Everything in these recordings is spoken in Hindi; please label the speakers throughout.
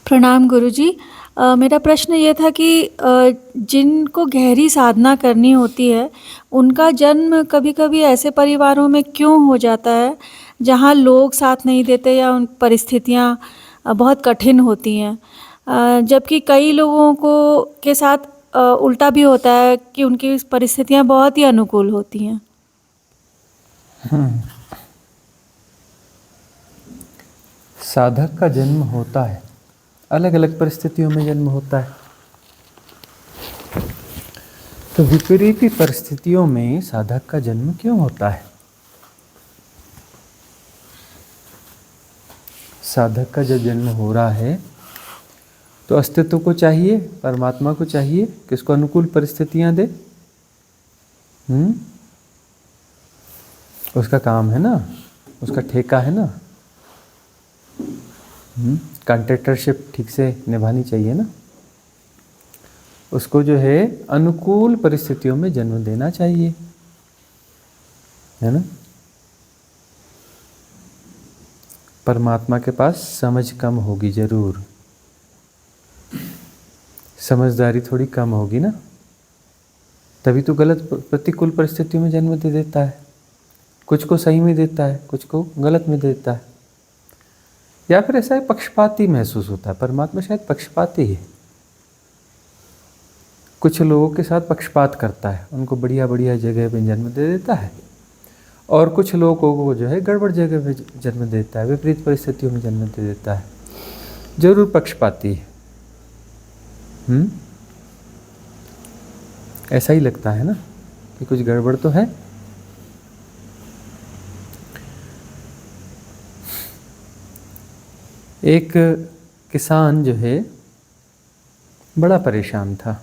Speaker 1: प्रणाम गुरुजी। मेरा प्रश्न ये था कि जिनको गहरी साधना करनी होती है, उनका जन्म कभी-कभी ऐसे परिवारों में क्यों हो जाता है, जहाँ लोग साथ नहीं देते या उन परिस्थितियाँ बहुत कठिन होती हैं? जबकि कई लोगों को के साथ उल्टा भी होता है कि उनकी परिस्थितियाँ बहुत ही अनुकूल होती हैं।
Speaker 2: साधक का जन्म होता है, अलग अलग परिस्थितियों में जन्म होता है। तो विपरीत परिस्थितियों में साधक का जन्म क्यों होता है? साधक का जब जन्म हो रहा है तो अस्तित्व को चाहिए, परमात्मा को चाहिए कि उसको अनुकूल परिस्थितियां दे। उसका काम है ना, उसका ठेका है ना। कॉन्ट्रैक्टरशिप ठीक से निभानी चाहिए ना। उसको जो है अनुकूल परिस्थितियों में जन्म देना चाहिए, है ना। परमात्मा के पास समझ कम होगी जरूर, समझदारी थोड़ी कम होगी ना, तभी तो गलत प्रतिकूल परिस्थितियों में जन्म दे देता है। कुछ को सही में देता है, कुछ को गलत में देता है, या फिर ऐसा पक्षपाती महसूस होता है। परमात्मा शायद पक्षपाती है, कुछ लोगों के साथ पक्षपात करता है, उनको बढ़िया बढ़िया जगह पे जन्म दे देता है, और कुछ लोगों को जो है गड़बड़ जगह पे जन्म देता है, विपरीत परिस्थितियों में जन्म दे देता है। जरूर पक्षपाती है। ऐसा ही लगता है ना कि कुछ गड़बड़ तो है। एक किसान जो है बड़ा परेशान था।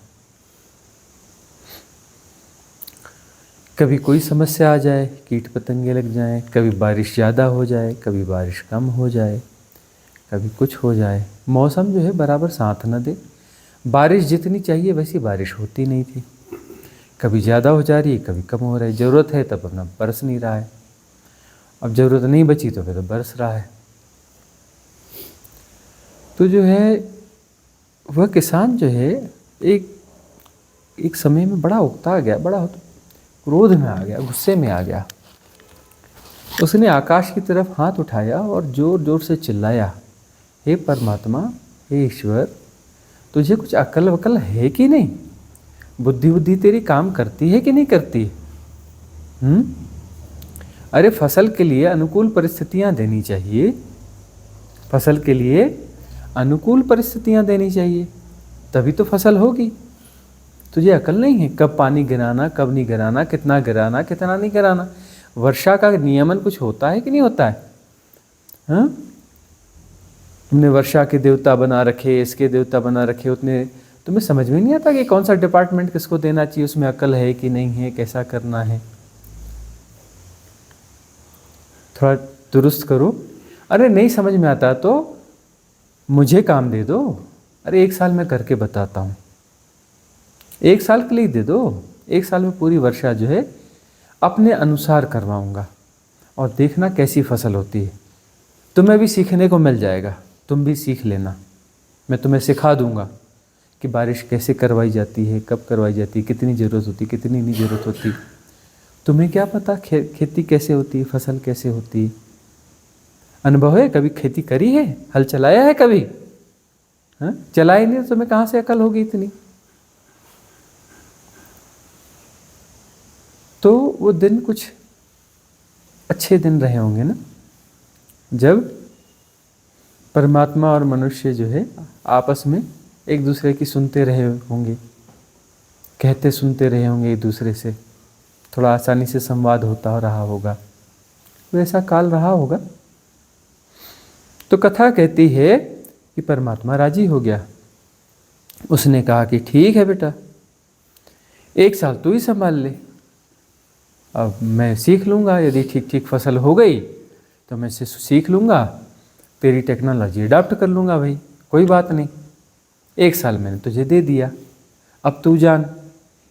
Speaker 2: कभी कोई समस्या आ जाए, कीट पतंगे लग जाएं, कभी बारिश ज़्यादा हो जाए, कभी बारिश कम हो जाए, कभी कुछ हो जाए, मौसम जो है बराबर साथ न दे। बारिश जितनी चाहिए वैसी बारिश होती नहीं थी, कभी ज़्यादा हो जा रही है, कभी कम हो रहा है। ज़रूरत है तब अपना बरस नहीं रहा है, अब ज़रूरत नहीं बची तो फिर तो बरस रहा है। तो जो है वह किसान जो है एक समय में बड़ा उकता गया, बड़ा क्रोध में आ गया, गुस्से में आ गया। उसने आकाश की तरफ हाथ उठाया और जोर जोर से चिल्लाया, हे परमात्मा, हे ईश्वर, तुझे कुछ अकल वकल है कि नहीं? बुद्धि तेरी काम करती है कि नहीं करती? अरे फसल के लिए अनुकूल परिस्थितियां देनी चाहिए, फसल के लिए अनुकूल परिस्थितियां देनी चाहिए, तभी तो फसल होगी। तुझे अकल नहीं है कब पानी गिराना, कब नहीं गिराना, कितना गिराना, कितना नहीं गिराना? वर्षा का नियमन कुछ होता है कि नहीं होता है? हाँ, तुमने वर्षा के देवता बना रखे, इसके देवता बना रखे, उतने तुम्हें समझ में नहीं आता कि कौन सा डिपार्टमेंट किसको देना चाहिए, उसमें अकल है कि नहीं है, कैसा करना है। थोड़ा दुरुस्त करो। अरे नहीं समझ में आता तो मुझे काम दे दो। अरे 1 साल में करके बताता हूँ, 1 साल के लिए दे दो। 1 साल में पूरी वर्षा जो है अपने अनुसार करवाऊंगा, और देखना कैसी फसल होती है। तुम्हें भी सीखने को मिल जाएगा, तुम भी सीख लेना। मैं तुम्हें सिखा दूंगा कि बारिश कैसे करवाई जाती है, कब करवाई जाती है, कितनी ज़रूरत होती, कितनी नहीं ज़रूरत होती। तुम्हें क्या पता खेती कैसे होती है, फसल कैसे होती है? अनुभव है? कभी खेती करी है, हल चलाया है कभी? हाँ, चलाए नहीं तो तुम्हें कहाँ से अकल होगी इतनी? तो वो दिन कुछ अच्छे दिन रहे होंगे ना, जब परमात्मा और मनुष्य जो है आपस में एक दूसरे की सुनते रहे होंगे, कहते सुनते रहे होंगे एक दूसरे से, थोड़ा आसानी से संवाद होता रहा होगा, वैसा काल रहा होगा। तो कथा कहती है कि परमात्मा राजी हो गया। उसने कहा कि ठीक है बेटा, 1 साल तू ही संभाल ले, अब मैं सीख लूँगा। यदि ठीक ठीक फसल हो गई तो मैं इसे सीख लूँगा, तेरी टेक्नोलॉजी अडाप्ट कर लूँगा भाई, कोई बात नहीं। 1 साल मैंने तुझे दे दिया, अब तू जान।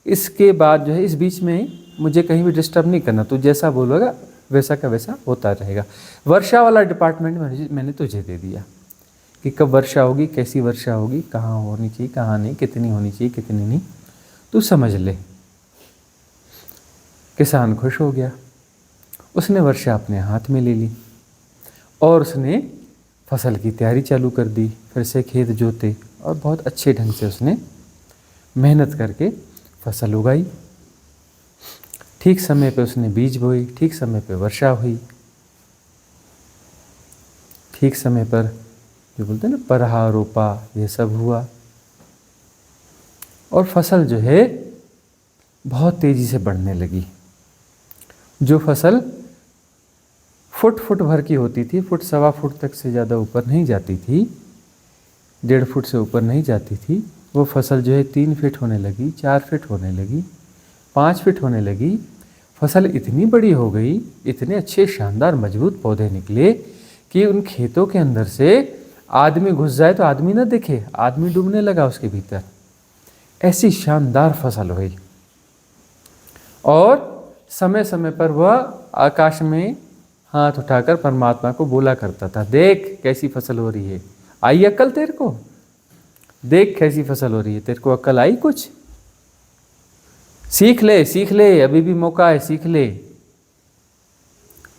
Speaker 2: इसके बाद जो है इस बीच में मुझे कहीं भी डिस्टर्ब नहीं करना, तू जैसा बोलेगा वैसा का वैसा होता रहेगा। वर्षा वाला डिपार्टमेंट मैंने तुझे दे दिया। कि कब वर्षा होगी, कैसी वर्षा होगी, कहाँ होनी चाहिए, कहाँ नहीं, कितनी होनी चाहिए, कितनी नहीं, तू समझ ले। किसान खुश हो गया, उसने वर्षा अपने हाथ में ले ली और उसने फसल की तैयारी चालू कर दी। फिर से खेत जोते और बहुत अच्छे ढंग से उसने मेहनत करके फसल उगाई। ठीक समय पे उसने बीज बोई, ठीक समय पे वर्षा हुई, ठीक समय पर जो बोलते हैं ना परहा रोपा, ये सब हुआ और फसल जो है बहुत तेज़ी से बढ़ने लगी। जो फसल फुट भर की होती थी, फुट सवा फुट तक से ज़्यादा ऊपर नहीं जाती थी, 1.5 फुट से ऊपर नहीं जाती थी, वो फसल जो है 3 फीट होने लगी, 4 फीट होने लगी, 5 फीट होने लगी। फसल इतनी बड़ी हो गई, इतने अच्छे शानदार मजबूत पौधे निकले कि उन खेतों के अंदर से आदमी घुस जाए तो आदमी ना दिखे, आदमी डूबने लगा उसके भीतर। ऐसी शानदार फसल हुई और समय समय पर वह आकाश में हाथ उठाकर परमात्मा को बोला करता था, देख कैसी फसल हो रही है, आई अक्ल तेरे को, देख कैसी फसल हो रही है, तेरे को अक्ल आई कुछ, सीख ले, अभी भी मौका है, सीख ले।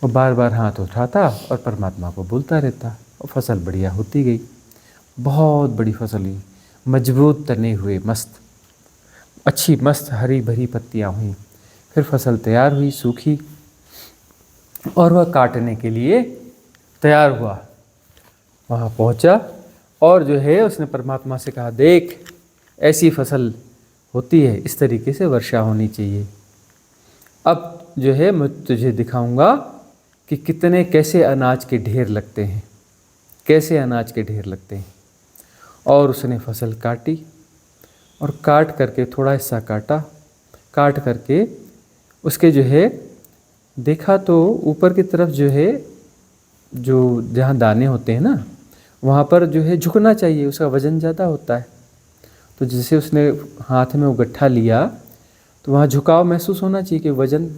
Speaker 2: वो बार बार हाथ उठाता और परमात्मा को बोलता रहता और फसल बढ़िया होती गई। बहुत बड़ी फसल हुई, मजबूत तने हुए, मस्त अच्छी मस्त हरी भरी पत्तियाँ हुई। फिर फसल तैयार हुई, सूखी और वह काटने के लिए तैयार हुआ। वहाँ पहुँचा और जो है उसने परमात्मा से कहा, देख ऐसी फसल होती है, इस तरीके से वर्षा होनी चाहिए। अब जो है मैं तुझे दिखाऊंगा कि कितने कैसे अनाज के ढेर लगते हैं, कैसे अनाज के ढेर लगते हैं। और उसने फसल काटी और काट करके थोड़ा हिस्सा काट करके उसके जो है देखा तो ऊपर की तरफ जो है, जो जहाँ दाने होते हैं ना, वहाँ पर जो है झुकना चाहिए, उसका वज़न ज़्यादा होता है। तो जैसे उसने हाथ में वो गट्ठा लिया तो वहाँ झुकाव महसूस होना चाहिए कि वज़न,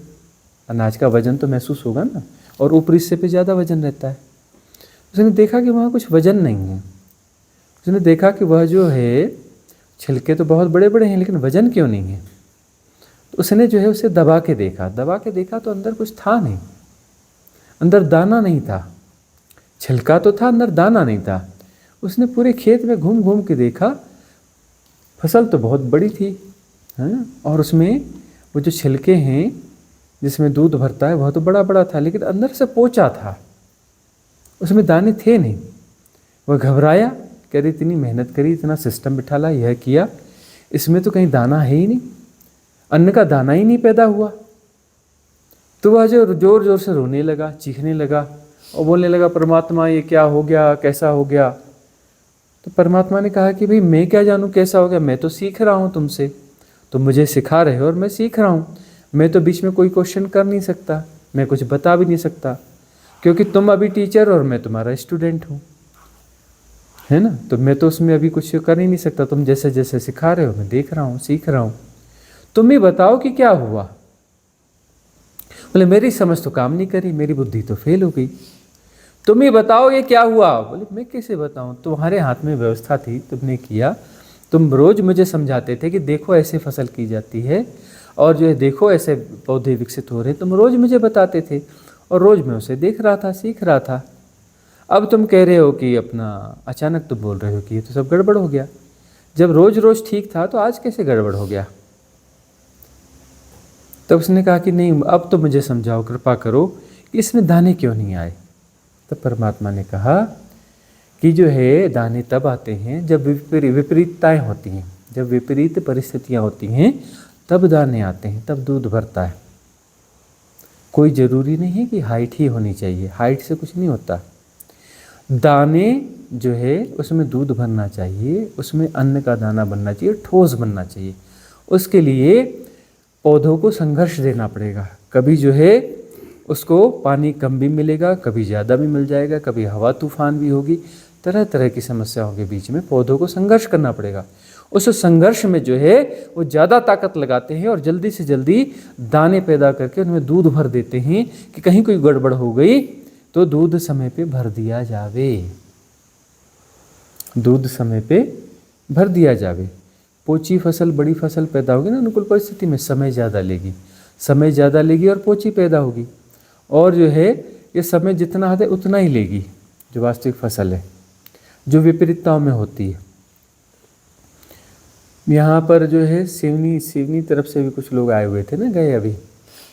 Speaker 2: अनाज का वज़न तो महसूस होगा ना, और ऊपरी हिस्से पे ज़्यादा वज़न रहता है। उसने देखा कि वहाँ कुछ वज़न नहीं है। उसने देखा कि वह जो है छिलके तो बहुत बड़े बड़े हैं लेकिन वज़न क्यों नहीं है। तो उसने जो है उसे दबा के देखा तो अंदर कुछ था नहीं, अंदर दाना नहीं था। छिलका तो था, अंदर दाना नहीं था। उसने पूरे खेत में घूम घूम के देखा, फसल तो बहुत बड़ी थी, है ना, और उसमें वो जो छिलके हैं जिसमें दूध भरता है वह तो बड़ा बड़ा था, लेकिन अंदर से पोचा था, उसमें दाने थे नहीं। वह घबराया, कह रही इतनी मेहनत करी, इतना सिस्टम बिठाला, यह किया, इसमें तो कहीं दाना है ही नहीं, अन्न का दाना ही नहीं पैदा हुआ। तो वह जो जोर जोर से रोने लगा, चीखने लगा और बोलने लगा, परमात्मा ये क्या हो गया, कैसा हो गया। तो परमात्मा ने कहा कि भाई मैं क्या जानूँ कैसा हो गया, मैं तो सीख रहा हूँ तुमसे, तुम मुझे सिखा रहे हो और मैं सीख रहा हूँ। मैं तो बीच में कोई क्वेश्चन कर नहीं सकता, मैं कुछ बता भी नहीं सकता, क्योंकि तुम अभी टीचर और मैं तुम्हारा स्टूडेंट हूँ, है ना। तो मैं तो उसमें अभी कुछ कर ही नहीं सकता, तुम जैसे जैसे सिखा रहे हो मैं देख रहा हूँ, सीख रहा हूँ। तुम ही बताओ कि क्या हुआ। बोले मेरी समझ तो काम नहीं करी, मेरी बुद्धि तो फेल हो गई, तुम ही बताओ ये क्या हुआ। बोले मैं कैसे बताऊं, तुम्हारे हाथ में व्यवस्था थी, तुमने किया। तुम रोज मुझे समझाते थे कि देखो ऐसे फसल की जाती है और जो है देखो ऐसे पौधे विकसित हो रहे, तुम रोज मुझे बताते थे और रोज मैं उसे देख रहा था, सीख रहा था। अब तुम कह रहे हो कि अपना अचानक तुम बोल रहे हो कि ये तो सब गड़बड़ हो गया। जब रोज रोज ठीक था तो आज कैसे गड़बड़ हो गया। तब उसने कहा कि नहीं, अब तो मुझे समझाओ, कृपा करो कि इसमें दाने क्यों नहीं आए। तब परमात्मा ने कहा कि जो है दाने तब आते हैं जब विपरीतताएं होती हैं, जब विपरीत परिस्थितियां होती हैं तब दाने आते हैं, तब दूध भरता है। कोई ज़रूरी नहीं है कि हाइट ही होनी चाहिए, हाइट से कुछ नहीं होता। दाने जो है उसमें दूध भरना चाहिए, उसमें अन्न का दाना बनना चाहिए, ठोस बनना चाहिए। उसके लिए पौधों को संघर्ष देना पड़ेगा। कभी जो है उसको पानी कम भी मिलेगा, कभी ज़्यादा भी मिल जाएगा, कभी हवा तूफान भी होगी, तरह तरह की समस्याओं के बीच में पौधों को संघर्ष करना पड़ेगा। उस संघर्ष में जो है वो ज़्यादा ताकत लगाते हैं और जल्दी से जल्दी दाने पैदा करके उनमें दूध भर देते हैं कि कहीं कोई गड़बड़ हो गई तो दूध समय पे भर दिया जावे। दूध समय पे भर दिया जावे। पोची फसल बड़ी फसल पैदा होगी ना अनुकूल परिस्थिति में, समय ज़्यादा लेगी, समय ज़्यादा लेगी और पोची पैदा होगी। और जो है ये समय जितना है उतना ही लेगी जो वास्तविक फसल है, जो विपरीतताओं में होती है। यहाँ पर जो है सिवनी तरफ से भी कुछ लोग आए हुए थे ना, गए अभी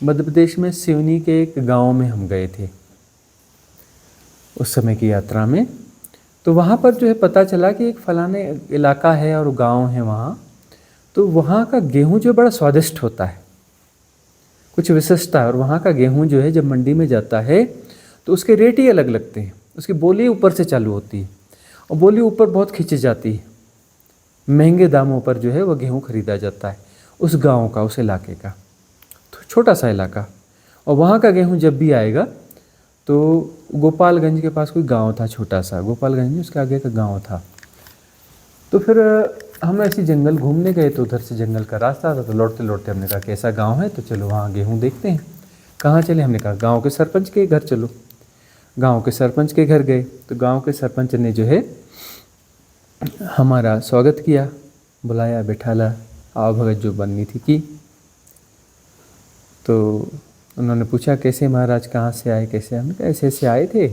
Speaker 2: मध्य प्रदेश में सिवनी के एक गांव में हम गए थे उस समय की यात्रा में। तो वहाँ पर जो है पता चला कि एक फलाने इलाका है और गांव है वहाँ, तो वहाँ का गेहूँ जो बड़ा स्वादिष्ट होता है, कुछ विशिष्टता है। और वहाँ का गेहूँ जो है जब मंडी में जाता है तो उसके रेट ही अलग लगते हैं, उसकी बोली ऊपर से चालू होती है और बोली ऊपर बहुत खींची जाती है, महंगे दामों पर जो है वह गेहूँ खरीदा जाता है उस गांव का, उस इलाके का। तो छोटा सा इलाका, और वहाँ का गेहूँ जब भी आएगा तो गोपालगंज के पास कोई गांव था छोटा सा, गोपालगंज उसके आगे का गांव था। तो फिर हम ऐसे जंगल घूमने गए, तो उधर से जंगल का रास्ता था, तो लौटते लौटते हमने कहा कैसा गांव है, तो चलो वहाँ गेहूँ देखते हैं। कहाँ चले, हमने कहा गांव के सरपंच के घर चलो। गांव के सरपंच के घर गए, तो गांव के सरपंच ने जो है हमारा स्वागत किया, बुलाया, बैठाला, आओ भगत जो बननी थी की। तो उन्होंने पूछा कैसे महाराज, कहाँ से आए, कैसे? हमने कहा ऐसे ऐसे आए थे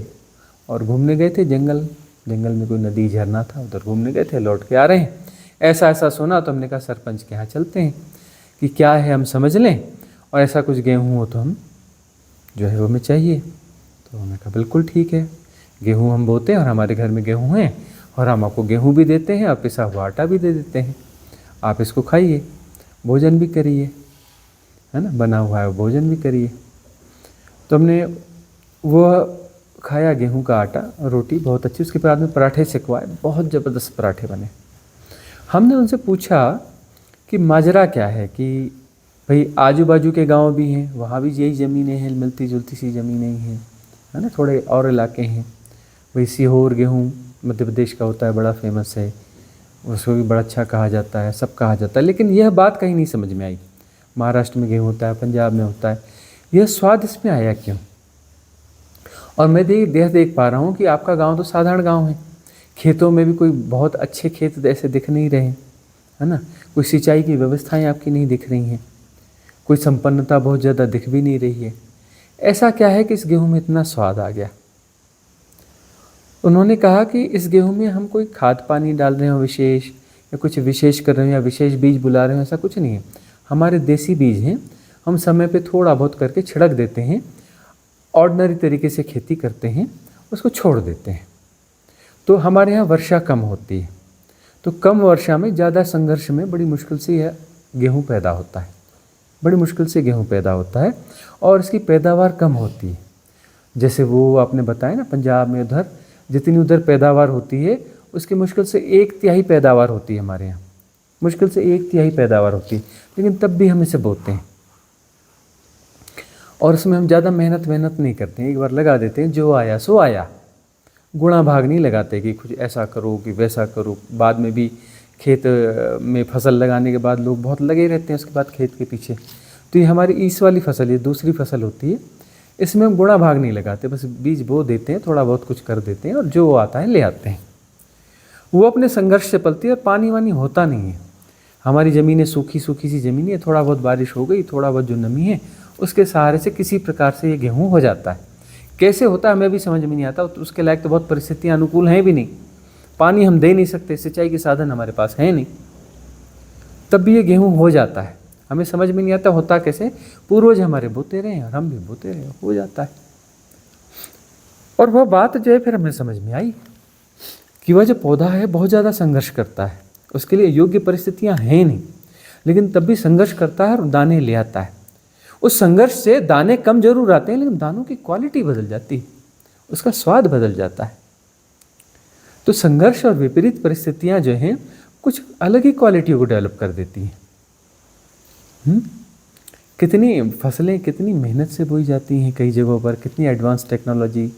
Speaker 2: और घूमने गए थे जंगल में कोई नदी झरना था, उधर घूमने गए थे, लौट के आ रहे हैं, ऐसा ऐसा सुना। तो हमने कहा सरपंच के यहाँ चलते हैं कि क्या है हम समझ लें, और ऐसा कुछ गेहूँ हो तो हम जो है वो हमें चाहिए। तो उन्होंने कहा बिल्कुल ठीक है, गेहूँ हम बोते हैं और हमारे घर में गेहूँ हैं और हम आपको गेहूँ भी देते हैं और पिसा हुआ आटा भी दे देते हैं, आप इसको खाइए, भोजन भी करिए, है ना, बना हुआ है भोजन भी करिए। तो हमने वो खाया गेहूं का आटा, रोटी बहुत अच्छी, उसके बाद में पराठे सेकवाए, बहुत ज़बरदस्त पराठे बने। हमने उनसे पूछा कि माजरा क्या है, कि भाई आजू बाजू के गांव भी हैं, वहाँ भी यही ज़मीनें हैं, मिलती जुलती सी ज़मीनें हैं, है ना, थोड़े और इलाके हैं। भाई सीहोर गेहूँ मध्य प्रदेश का होता है, बड़ा फेमस है, उसको भी बड़ा अच्छा कहा जाता है, सब कहा जाता है, लेकिन यह बात कहीं नहीं समझ में आई। महाराष्ट्र में गेहूँ होता है, पंजाब में होता है, यह स्वाद इसमें आया क्यों? और मैं देख पा रहा हूँ कि आपका गांव तो साधारण गांव है, खेतों में भी कोई बहुत अच्छे खेत ऐसे दिख नहीं रहे, है ना, कोई सिंचाई की व्यवस्थाएं आपकी नहीं दिख रही हैं, कोई संपन्नता बहुत ज़्यादा दिख भी नहीं रही है। ऐसा क्या है कि इस गेहूँ में इतना स्वाद आ गया? उन्होंने कहा कि इस गेहूँ में हम कोई खाद पानी डाल रहे हो विशेष, या कुछ विशेष कर रहे हो, या विशेष बीज बुला रहे हो, ऐसा कुछ नहीं है। हमारे देसी बीज हैं, हम समय पे थोड़ा बहुत करके छिड़क देते हैं, ऑर्डिनरी तरीके से खेती करते हैं, उसको छोड़ देते हैं। तो हमारे यहाँ वर्षा कम होती है, तो कम वर्षा में ज़्यादा संघर्ष में बड़ी मुश्किल से यह गेहूँ पैदा होता है, बड़ी मुश्किल से गेहूँ पैदा होता है और इसकी पैदावार कम होती है। जैसे वो आपने बताया ना, पंजाब में उधर जितनी उधर पैदावार होती है उसकी मुश्किल से 1/3 पैदावार होती है, हमारे यहाँ मुश्किल से 1/3 पैदावार होती है, लेकिन तब भी हम इसे बोते हैं और उसमें हम ज़्यादा मेहनत नहीं करते हैं, एक बार लगा देते हैं, जो आया सो आया, गुणा भाग नहीं लगाते कि कुछ ऐसा करो कि वैसा करो। बाद में भी खेत में फसल लगाने के बाद लोग बहुत लगे रहते हैं उसके बाद खेत के पीछे। तो ये हमारी इस वाली फसल, ये दूसरी फसल होती है, इसमें हम गुणा भाग नहीं लगाते, बस बीज बो देते हैं, थोड़ा बहुत कुछ कर देते हैं और जो आता है ले आते हैं। वो अपने संघर्ष से पलती है और पानी वानी होता नहीं है। हमारी ज़मीनें सूखी सी ज़मीनें, थोड़ा बहुत बारिश हो गई, थोड़ा बहुत जो नमी है उसके सहारे से किसी प्रकार से ये गेहूँ हो जाता है। कैसे होता है हमें भी समझ में नहीं आता, उसके लायक तो बहुत परिस्थितियाँ अनुकूल हैं भी नहीं, पानी हम दे नहीं सकते, सिंचाई के साधन हमारे पास हैं नहीं, तब भी ये गेहूँ हो जाता है। हमें समझ में नहीं आता होता कैसे, पूर्वज हमारे बोते रहे और हम भी बोते रहे, हो जाता है। और वह बात जो है फिर हमें समझ में आई कि वह जो पौधा है बहुत ज़्यादा संघर्ष करता है, उसके लिए योग्य परिस्थितियाँ हैं नहीं, लेकिन तब भी संघर्ष करता है और दाने ले आता है। उस संघर्ष से दाने कम जरूर आते हैं, लेकिन दानों की क्वालिटी बदल जाती है, उसका स्वाद बदल जाता है। तो संघर्ष और विपरीत परिस्थितियाँ जो हैं कुछ अलग ही क्वालिटी को डेवलप कर देती हैं। कितनी फसलें कितनी मेहनत से बोई जाती हैं कई जगहों पर, कितनी एडवांस टेक्नोलॉजी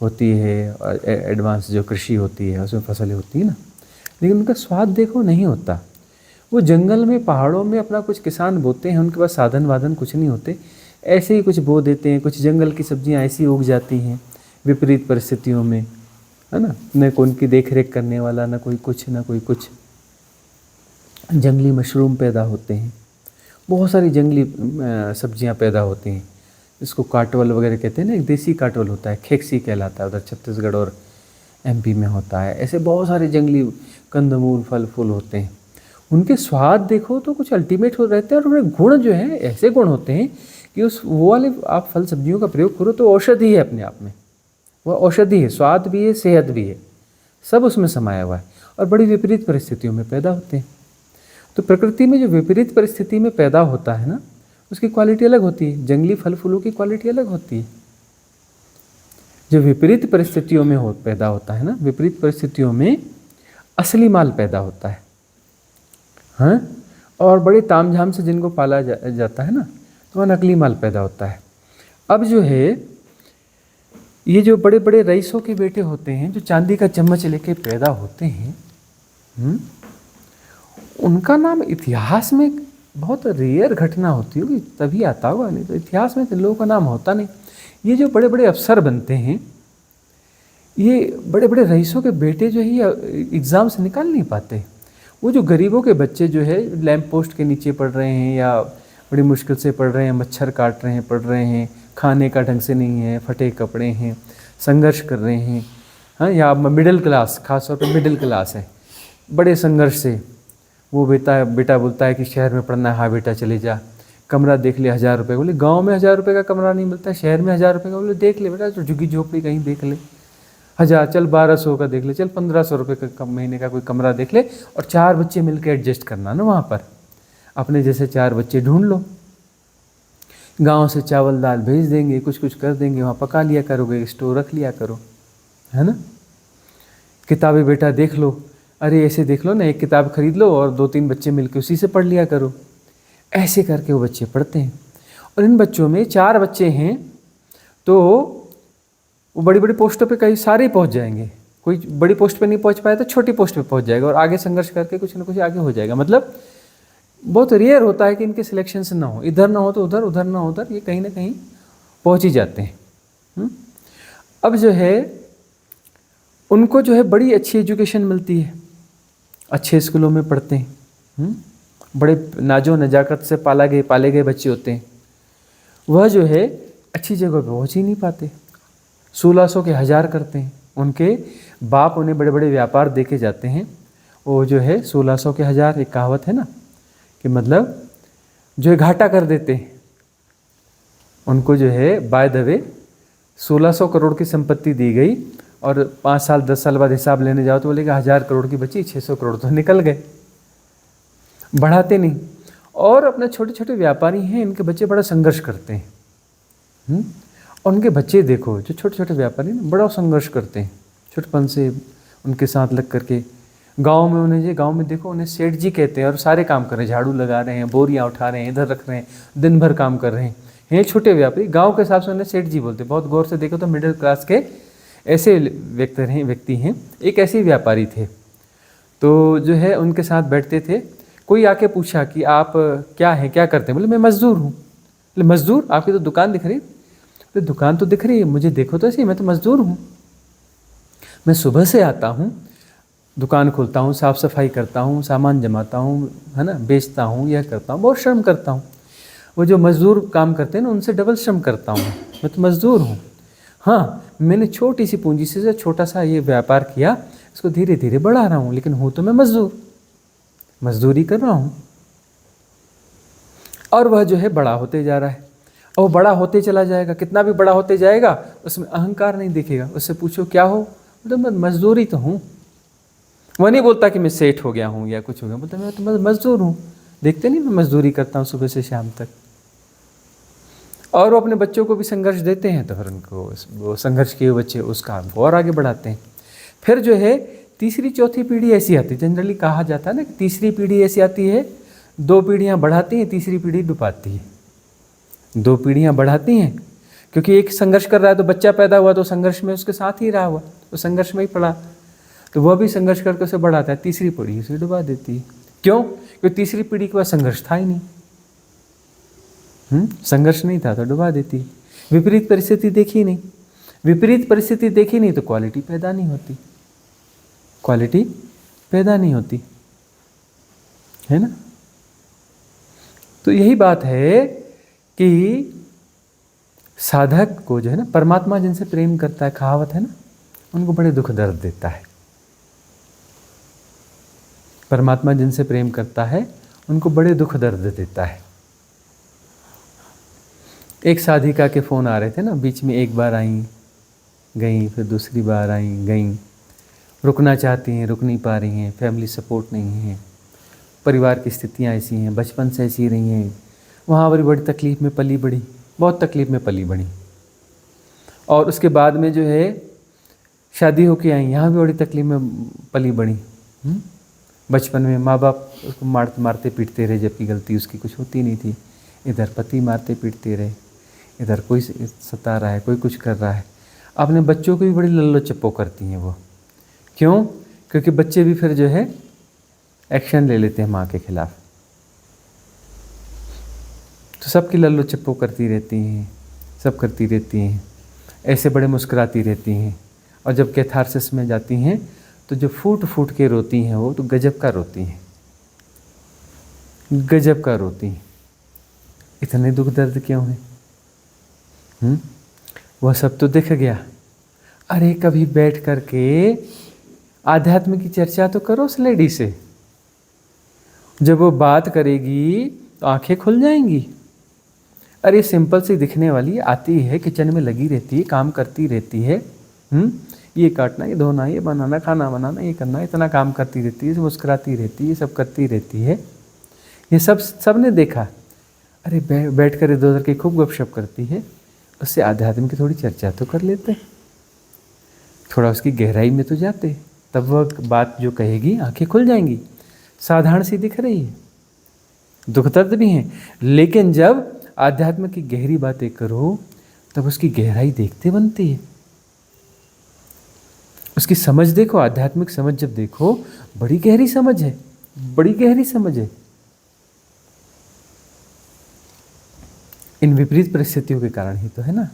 Speaker 2: होती है, एडवांस जो कृषि होती है उसमें फसलें होती हैं ना, लेकिन उनका स्वाद देखो नहीं होता। वो जंगल में पहाड़ों में अपना कुछ किसान बोते हैं, उनके पास साधन वाधन कुछ नहीं होते, ऐसे ही कुछ बो देते हैं, कुछ जंगल की सब्जियां ऐसी उग जाती हैं विपरीत परिस्थितियों में, है ना, न कोई उनकी देख रेख करने वाला, ना कोई कुछ। जंगली मशरूम पैदा होते हैं, बहुत सारी जंगली सब्जियां पैदा होती हैं, इसको काटवल वगैरह कहते हैं ना। एक देसी काटवल होता है, खेकसी कहलाता है, उधर छत्तीसगढ़ और MP में होता है। ऐसे बहुत सारे जंगली कंदमूल फल फूल होते हैं। उनके स्वाद देखो तो कुछ अल्टीमेट हो रहते हैं, और उनके गुण जो हैं ऐसे गुण होते हैं कि वो वाले आप फल सब्जियों का प्रयोग करो तो औषधि है अपने आप में। वह औषधि है, स्वाद भी है, सेहत भी है, सब उसमें समाया हुआ है, और बड़ी विपरीत परिस्थितियों में पैदा होते हैं। तो प्रकृति में जो विपरीत परिस्थिति में पैदा होता है ना, उसकी क्वालिटी अलग होती है। जंगली फल फूलों की क्वालिटी अलग होती है। जो विपरीत परिस्थितियों में पैदा होता है ना, विपरीत परिस्थितियों में असली माल पैदा होता है, हाँ। और बड़े तामझाम से जिनको पाला जाता है ना, तो वह नकली माल पैदा होता है। अब जो है ये जो बड़े बड़े रईसों के बेटे होते हैं, जो चांदी का चम्मच लेके पैदा होते हैं, उनका नाम इतिहास में बहुत रेयर घटना होती होगी, तभी आता होगा, नहीं तो इतिहास में तो लोगों का नाम होता नहीं। ये जो बड़े बड़े अफसर बनते हैं, ये बड़े बड़े रईसों के बेटे जो है एग्ज़ाम से निकाल नहीं पाते। वो जो गरीबों के बच्चे जो है लैंप पोस्ट के नीचे पढ़ रहे हैं, या बड़ी मुश्किल से पढ़ रहे हैं, मच्छर काट रहे हैं, पढ़ रहे हैं, खाने का ढंग से नहीं है, फटे कपड़े हैं, संघर्ष कर रहे हैं, हाँ। या मिडिल क्लास, खासतौर पर मिडिल क्लास है, बड़े संघर्ष से वो बेटा बोलता है कि शहर में पढ़ना है, हाँ बेटा चले जा, कमरा देख ले 1000 रुपये। बोले गांव में 1000 रुपये का कमरा नहीं मिलता, शहर में 1000 रुपये का। बोले देख ले बेटा, तो झुग्गी झोपड़ी कहीं देख ले, 1000, चल 1200 का देख ले, चल 1500 रुपये का महीने का कोई कमरा देख ले, और 4 बच्चे मिलकर एडजस्ट करना ना वहाँ पर, अपने जैसे 4 बच्चे ढूंढ लो, गांव से चावल दाल भेज देंगे, कुछ कुछ कर देंगे, वहाँ पका लिया करोगे, स्टोर रख लिया करो, है ना। किताबें बेटा देख लो, अरे ऐसे देख लो ना, एक किताब खरीद लो और 2-3 बच्चे मिलकर उसी से पढ़ लिया करो। ऐसे करके वो बच्चे पढ़ते हैं। और इन बच्चों में 4 बच्चे हैं तो वो बड़ी बड़ी पोस्टों पे कई सारे पहुंच जाएंगे। कोई बड़ी पोस्ट पे नहीं पहुंच पाया तो छोटी पोस्ट पे पहुंच जाएगा, और आगे संघर्ष करके कुछ ना कुछ आगे हो जाएगा। मतलब बहुत रेयर होता है कि इनके सिलेक्शन ना हो, इधर ना हो तो उधर, उधर ना हो उधर, ये कहीं ना कहीं पहुंच ही जाते हैं। अब जो है उनको जो है बड़ी अच्छी एजुकेशन मिलती है, अच्छे स्कूलों में पढ़ते हैं, बड़े नाजो नजाकत से पाले गए बच्चे होते हैं। वह जो है अच्छी जगह पे पहुँच ही नहीं पाते, 1600 के 1000 करते हैं। उनके बाप उन्हें बड़े बड़े व्यापार दे के जाते हैं, वो जो है 1600 के 1000, एक कहावत है ना कि मतलब जो है घाटा कर देते हैं। उनको जो है बाय द वे 1600 करोड़ की संपत्ति दी गई, और 5 साल 10 साल बाद हिसाब लेने जाओ तो बोलेगा 1000 करोड़ की बची, 600 करोड़ तो निकल गए, बढ़ाते नहीं। और अपने छोटे छोटे व्यापारी हैं, इनके बच्चे बड़ा संघर्ष करते हैं। और उनके बच्चे देखो, जो छोटे छोटे व्यापारी ना बड़ा संघर्ष करते हैं, छोटपन से उनके साथ लग करके। गांव में उन्हें गांव में देखो, उन्हें सेठ जी कहते हैं, और सारे काम कर रहे हैं, झाड़ू लगा रहे हैं, बोरियां उठा रहे हैं, इधर रख रहे हैं, दिन भर काम कर रहे हैं छोटे व्यापारी। गाँव के हिसाब से उन्हें सेठ जी बोलते हैं। बहुत गौर से देखो तो मिडिल क्लास के ऐसे व्यक्ति हैं। एक ऐसे व्यापारी थे, तो जो है उनके साथ बैठते थे। कोई आके पूछा कि आप क्या हैं, क्या करते हैं? बोले मैं मजदूर हूँ। बोले मजदूर? आपकी तो दुकान दिख रही। तो दुकान तो दिख रही है, मुझे देखो तो सही, मैं तो मजदूर हूँ। मैं सुबह से आता हूँ, दुकान खोलता हूँ, साफ़ सफाई करता हूँ, सामान जमाता हूँ, है ना, बेचता हूँ, यह करता हूँ, बहुत श्रम करता हूँ। वो जो मजदूर काम करते हैं ना, उनसे डबल श्रम करता हूँ, मैं तो मजदूर हूँ। हाँ, मैंने छोटी सी पूंजी से छोटा सा ये व्यापार किया, इसको धीरे धीरे बढ़ा रहा हूँ, लेकिन हूँ तो मैं मजदूरी कर रहा हूँ। और वह जो है बड़ा होते जा रहा है, और बड़ा होते चला जाएगा। कितना भी बड़ा होते जाएगा उसमें अहंकार नहीं दिखेगा। उससे पूछो क्या हो, तो मैं मजदूरी तो हूँ। वह नहीं बोलता कि मैं सेठ हो गया हूँ या कुछ हो गया, बोलता मैं तो मजदूर हूँ। देखते नहीं, मैं मजदूरी करता हूँ सुबह से शाम तक। और वो अपने बच्चों को भी संघर्ष देते हैं, तो फिर उनको वो संघर्ष किए बच्चे उसका और आगे बढ़ाते हैं। फिर जो है तीसरी चौथी पीढ़ी ऐसी आती है, जनरली कहा जाता है ना कि तीसरी पीढ़ी ऐसी आती है, 2 पीढ़ियाँ बढ़ाती हैं, तीसरी पीढ़ी डुबाती है। 2 पीढ़ियाँ बढ़ाती हैं, क्योंकि एक संघर्ष कर रहा है तो बच्चा पैदा हुआ तो संघर्ष में उसके साथ ही रहा हुआ, तो संघर्ष में ही पड़ा, तो वह भी संघर्ष करके उसे बढ़ाता है। तीसरी पीढ़ी उसे डुबा देती है। क्यों? क्योंकि तीसरी पीढ़ी के पास संघर्ष था ही नहीं। संघर्ष नहीं था तो डुबा देती। विपरीत परिस्थिति देखी नहीं। विपरीत परिस्थिति देखी नहीं तो क्वालिटी पैदा नहीं होती, क्वालिटी पैदा नहीं होती, है ना। तो यही बात है कि साधक को जो है ना, परमात्मा जिनसे प्रेम करता है, कहावत है ना, उनको बड़े दुख दर्द देता है। परमात्मा जिनसे प्रेम करता है उनको बड़े दुख दर्द देता है। एक साधिका के फ़ोन आ रहे थे ना, बीच में एक बार आई गई, फिर दूसरी बार आई गई, रुकना चाहती हैं, रुक नहीं पा रही हैं, फैमिली सपोर्ट नहीं है, परिवार की स्थितियाँ ऐसी हैं, बचपन से ऐसी रही हैं, वहाँ पर बड़ी तकलीफ़ में पली बड़ी, बहुत तकलीफ़ में पली बड़ी, और उसके बाद में जो है शादी होके आई, यहाँ भी बड़ी तकलीफ़ में पली बड़ी। बचपन में माँ बाप उसको मारते पीटते रहे, जबकि गलती उसकी कुछ होती नहीं थी। इधर पति मारते पीटते रहे, इधर कोई सता रहा है, कोई कुछ कर रहा है। अपने बच्चों को भी बड़ी लल्लो चप्पो करती हैं वो। क्यों? क्योंकि बच्चे भी फिर जो है एक्शन ले लेते हैं माँ के खिलाफ। तो सबकी लल्लो चप्पो करती रहती हैं, सब करती रहती हैं, ऐसे बड़े मुस्कुराती रहती हैं। और जब कैथारसिस में जाती हैं तो जो फूट फूट के रोती हैं वो तो गजब का रोती हैं, गजब का रोती हैं। इतने दुख दर्द क्यों है? वह सब तो दिख गया। अरे कभी बैठ करके आध्यात्म की चर्चा तो करो उस लेडी से। जब वो बात करेगी तो आंखें खुल जाएंगी। अरे सिंपल सी दिखने वाली आती है, किचन में लगी रहती है, काम करती रहती है, ये काटना, ये धोना, ये बनाना, खाना बनाना, ये करना, इतना काम करती रहती है, मुस्कुराती रहती है, सब करती रहती है। ये सब ने देखा। अरे बैठ कर इधर उधर की खूब गपशप करती है, उससे आध्यात्म की थोड़ी चर्चा तो कर लेते, थोड़ा उसकी गहराई में तो जाते, तब वह बात जो कहेगी आंखें खुल जाएंगी। साधारण सी दिख रही है, दुख दर्द भी हैं, लेकिन जब आध्यात्म की गहरी बातें करो तब उसकी गहराई देखते बनती है। उसकी समझ देखो, आध्यात्मिक समझ जब देखो, बड़ी गहरी समझ है, बड़ी गहरी समझ है। इन विपरीत परिस्थितियों के कारण ही तो है ना।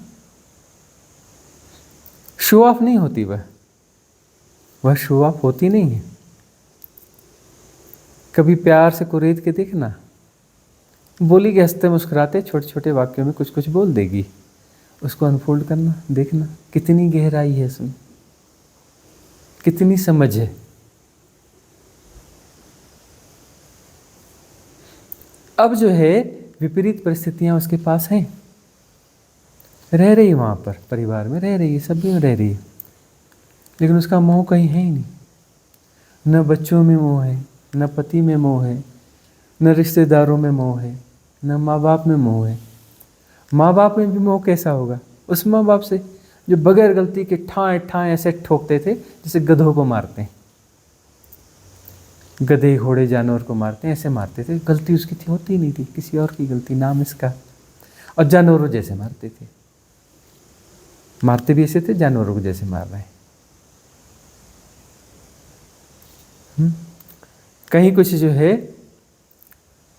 Speaker 2: शो ऑफ नहीं होती, वह शो ऑफ होती नहीं है। कभी प्यार से कुरेद के देखना, बोली के हंसते मुस्कुराते छोटे छोटे वाक्यों में कुछ कुछ बोल देगी, उसको अनफोल्ड करना, देखना कितनी गहराई है इसमें, कितनी समझ है। अब जो है विपरीत परिस्थितियां उसके पास हैं, रह रही है वहाँ पर, परिवार में रह रही है, सभी में रह रही है, लेकिन उसका मोह कहीं है ही नहीं। न बच्चों में मोह है, न पति में मोह है, न रिश्तेदारों में मोह है, न माँ बाप में मोह है। माँ बाप में भी मोह कैसा होगा? उस माँ बाप से जो बगैर गलती के ठाएं ठाएं ऐसे ठोकते थे जैसे गधों को मारते हैं, गधे घोड़े जानवर को मारते हैं, ऐसे मारते थे। गलती उसकी थी, होती नहीं थी, किसी और की गलती, नाम इसका। और जानवरों जैसे मारते थे, मारते भी ऐसे थे जानवरों को जैसे मार रहे हैं। कहीं कुछ जो है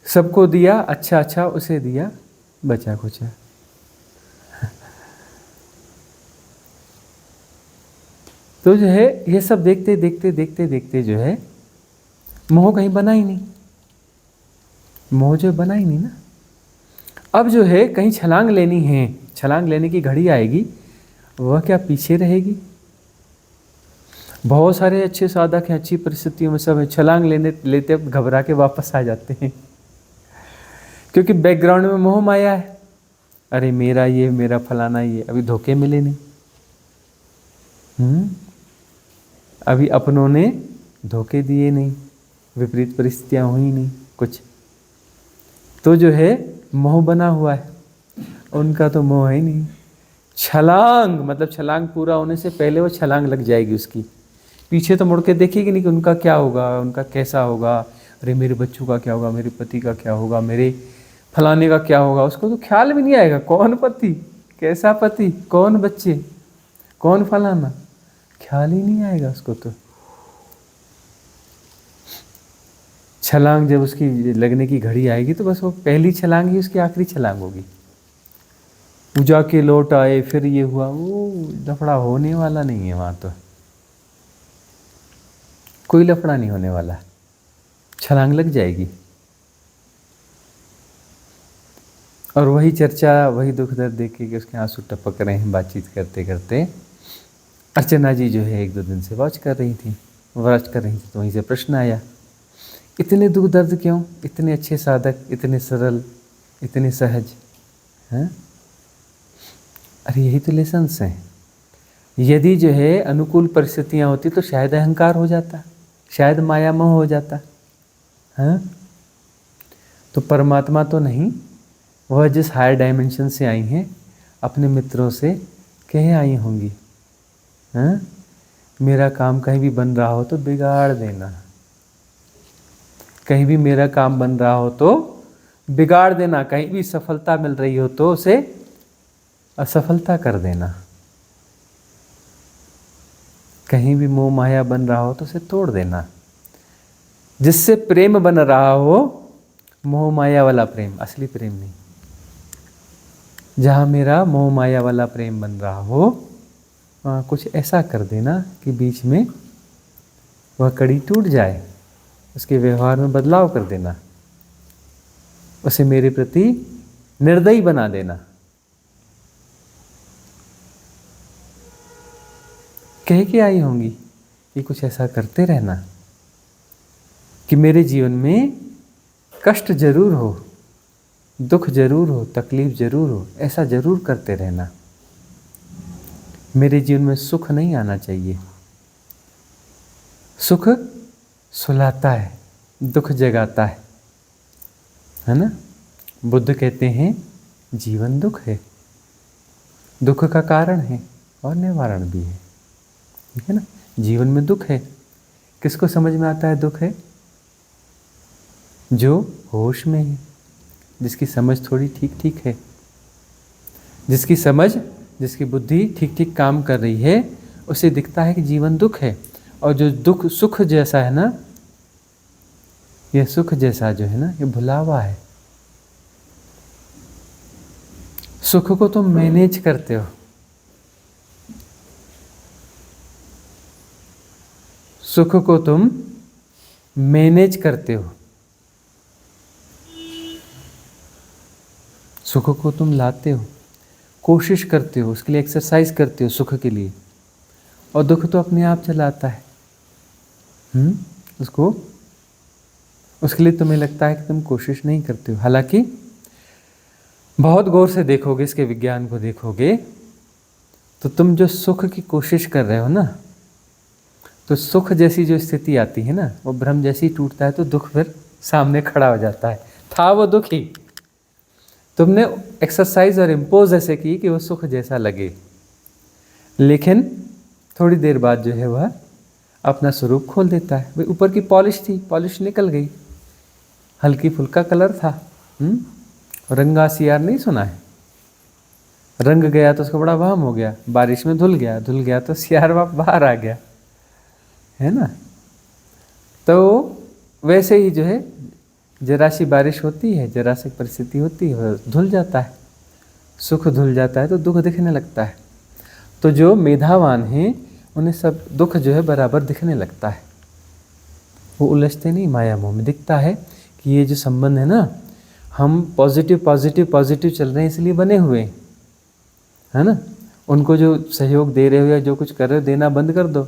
Speaker 2: सबको दिया, अच्छा अच्छा उसे दिया, बचा कुचा। तो जो है ये सब देखते देखते देखते देखते जो है मोह कहीं बना ही नहीं, मोह जो बना ही नहीं ना। अब जो है कहीं छलांग लेनी है, छलांग लेने की घड़ी आएगी, वह क्या पीछे रहेगी? बहुत सारे अच्छे साधक हैं, अच्छी परिस्थितियों में सब है, छलांग लेते घबरा के वापस आ जाते हैं, क्योंकि बैकग्राउंड में मोह माया है। अरे मेरा ये, मेरा फलाना ये, अभी धोखे मिले नहीं, अभी अपनों ने धोखे दिए नहीं, विपरीत परिस्थितियां हुई नहीं कुछ, तो जो है मोह बना हुआ है। उनका तो मोह ही नहीं। छलांग मतलब छलांग पूरा होने से पहले वो छलांग लग जाएगी उसकी, पीछे तो मुड़ के देखेगी नहीं कि उनका क्या होगा, उनका कैसा होगा, अरे मेरे बच्चों का क्या होगा, मेरे पति का क्या होगा, मेरे फलाने का क्या होगा। उसको तो ख्याल भी नहीं आएगा, कौन पति, कैसा पति, कौन बच्चे, कौन फलाना, ख्याल ही नहीं आएगा उसको। तो छलांग जब उसकी लगने की घड़ी आएगी तो बस वो पहली छलांग ही उसकी आखिरी छलांग होगी। पूजा के लौट आए, फिर ये हुआ, वो लफड़ा होने वाला नहीं है वहाँ तो, कोई लफड़ा नहीं होने वाला, छलांग लग जाएगी। और वही चर्चा, वही दुख दर्द देख के उसके आंसू टपक रहे हैं बातचीत करते करते। अर्चना जी जो है 1-2 दिन से व्रत कर रही थी, तो वहीं से प्रश्न आया, इतने दुख दर्द क्यों, इतने अच्छे साधक, इतने सरल, इतने सहज हैं? अरे यही तो लेसन्स हैं। यदि जो है अनुकूल परिस्थितियां होती तो शायद अहंकार हो जाता, शायद माया मोह हो जाता, हैं? तो परमात्मा तो नहीं, वह जिस हायर डायमेंशन से आई हैं अपने मित्रों से कहे आई होंगी, हैं? मेरा काम कहीं भी बन रहा हो तो बिगाड़ देना, कहीं भी मेरा काम बन रहा हो तो बिगाड़ देना, कहीं भी सफलता मिल रही हो तो उसे असफलता कर देना, कहीं भी मोह माया बन रहा हो तो उसे तोड़ देना। जिससे प्रेम बन रहा हो, मोह माया वाला प्रेम, असली प्रेम नहीं, जहाँ मेरा मोह माया वाला प्रेम बन रहा हो वहाँ कुछ ऐसा कर देना कि बीच में वह कड़ी टूट जाए, उसके व्यवहार में बदलाव कर देना, उसे मेरे प्रति निर्दयी बना देना। कह के आई होंगी कि कुछ ऐसा करते रहना कि मेरे जीवन में कष्ट जरूर हो, दुख जरूर हो, तकलीफ जरूर हो, ऐसा जरूर करते रहना। मेरे जीवन में सुख नहीं आना चाहिए। सुख सुलाता है, दुख जगाता है ना? बुद्ध कहते हैं जीवन दुख है, दुख का कारण है और निवारण भी है, ठीक है ना? जीवन में दुख है, किसको समझ में आता है दुख है? जो होश में है, जिसकी समझ थोड़ी ठीक ठीक है, जिसकी समझ, जिसकी बुद्धि ठीक ठीक काम कर रही है, उसे दिखता है कि जीवन दुख है। और जो दुख सुख जैसा है ना, यह सुख जैसा जो है ना, ये भुलावा है। सुख को तुम मैनेज करते हो, सुख को तुम मैनेज करते हो, सुख को तुम लाते हो, कोशिश करते हो, उसके लिए एक्सरसाइज करते हो सुख के लिए, और दुख तो अपने आप चलाता है। उसको, उसके लिए तुम्हें लगता है कि तुम कोशिश नहीं करते हो। हालांकि बहुत गौर से देखोगे, इसके विज्ञान को देखोगे तो तुम जो सुख की कोशिश कर रहे हो ना, तो सुख जैसी जो स्थिति आती है ना, वो भ्रम जैसी टूटता है तो दुख फिर सामने खड़ा हो जाता है। था वो दुख ही, तुमने एक्सरसाइज और इम्पोज ऐसे की कि वो सुख जैसा लगे, लेकिन थोड़ी देर बाद जो है वह अपना स्वरूप खोल देता है। भाई ऊपर की पॉलिश थी, पॉलिश निकल गई, हल्की फुल्का कलर था, रंगा सियार नहीं सुना है? रंग गया तो उसका बड़ा वहम हो गया, बारिश में धुल गया, धुल गया तो सियार बाहर आ गया, है ना? तो वैसे ही जो है जरा सी बारिश होती है, जरा सी परिस्थिति होती है, वह धुल जाता है, सुख धुल जाता है तो दुख दिखने लगता है। तो जो मेधावान हैं उन्हें सब दुख जो है बराबर दिखने लगता है, वो उलझते नहीं माया मोह में। दिखता है कि ये जो संबंध है ना, हम पॉजिटिव पॉजिटिव पॉजिटिव चल रहे हैं इसलिए बने हुए हैं, है ना? उनको जो सहयोग दे रहे हो या जो कुछ कर रहे हो, देना बंद कर दो,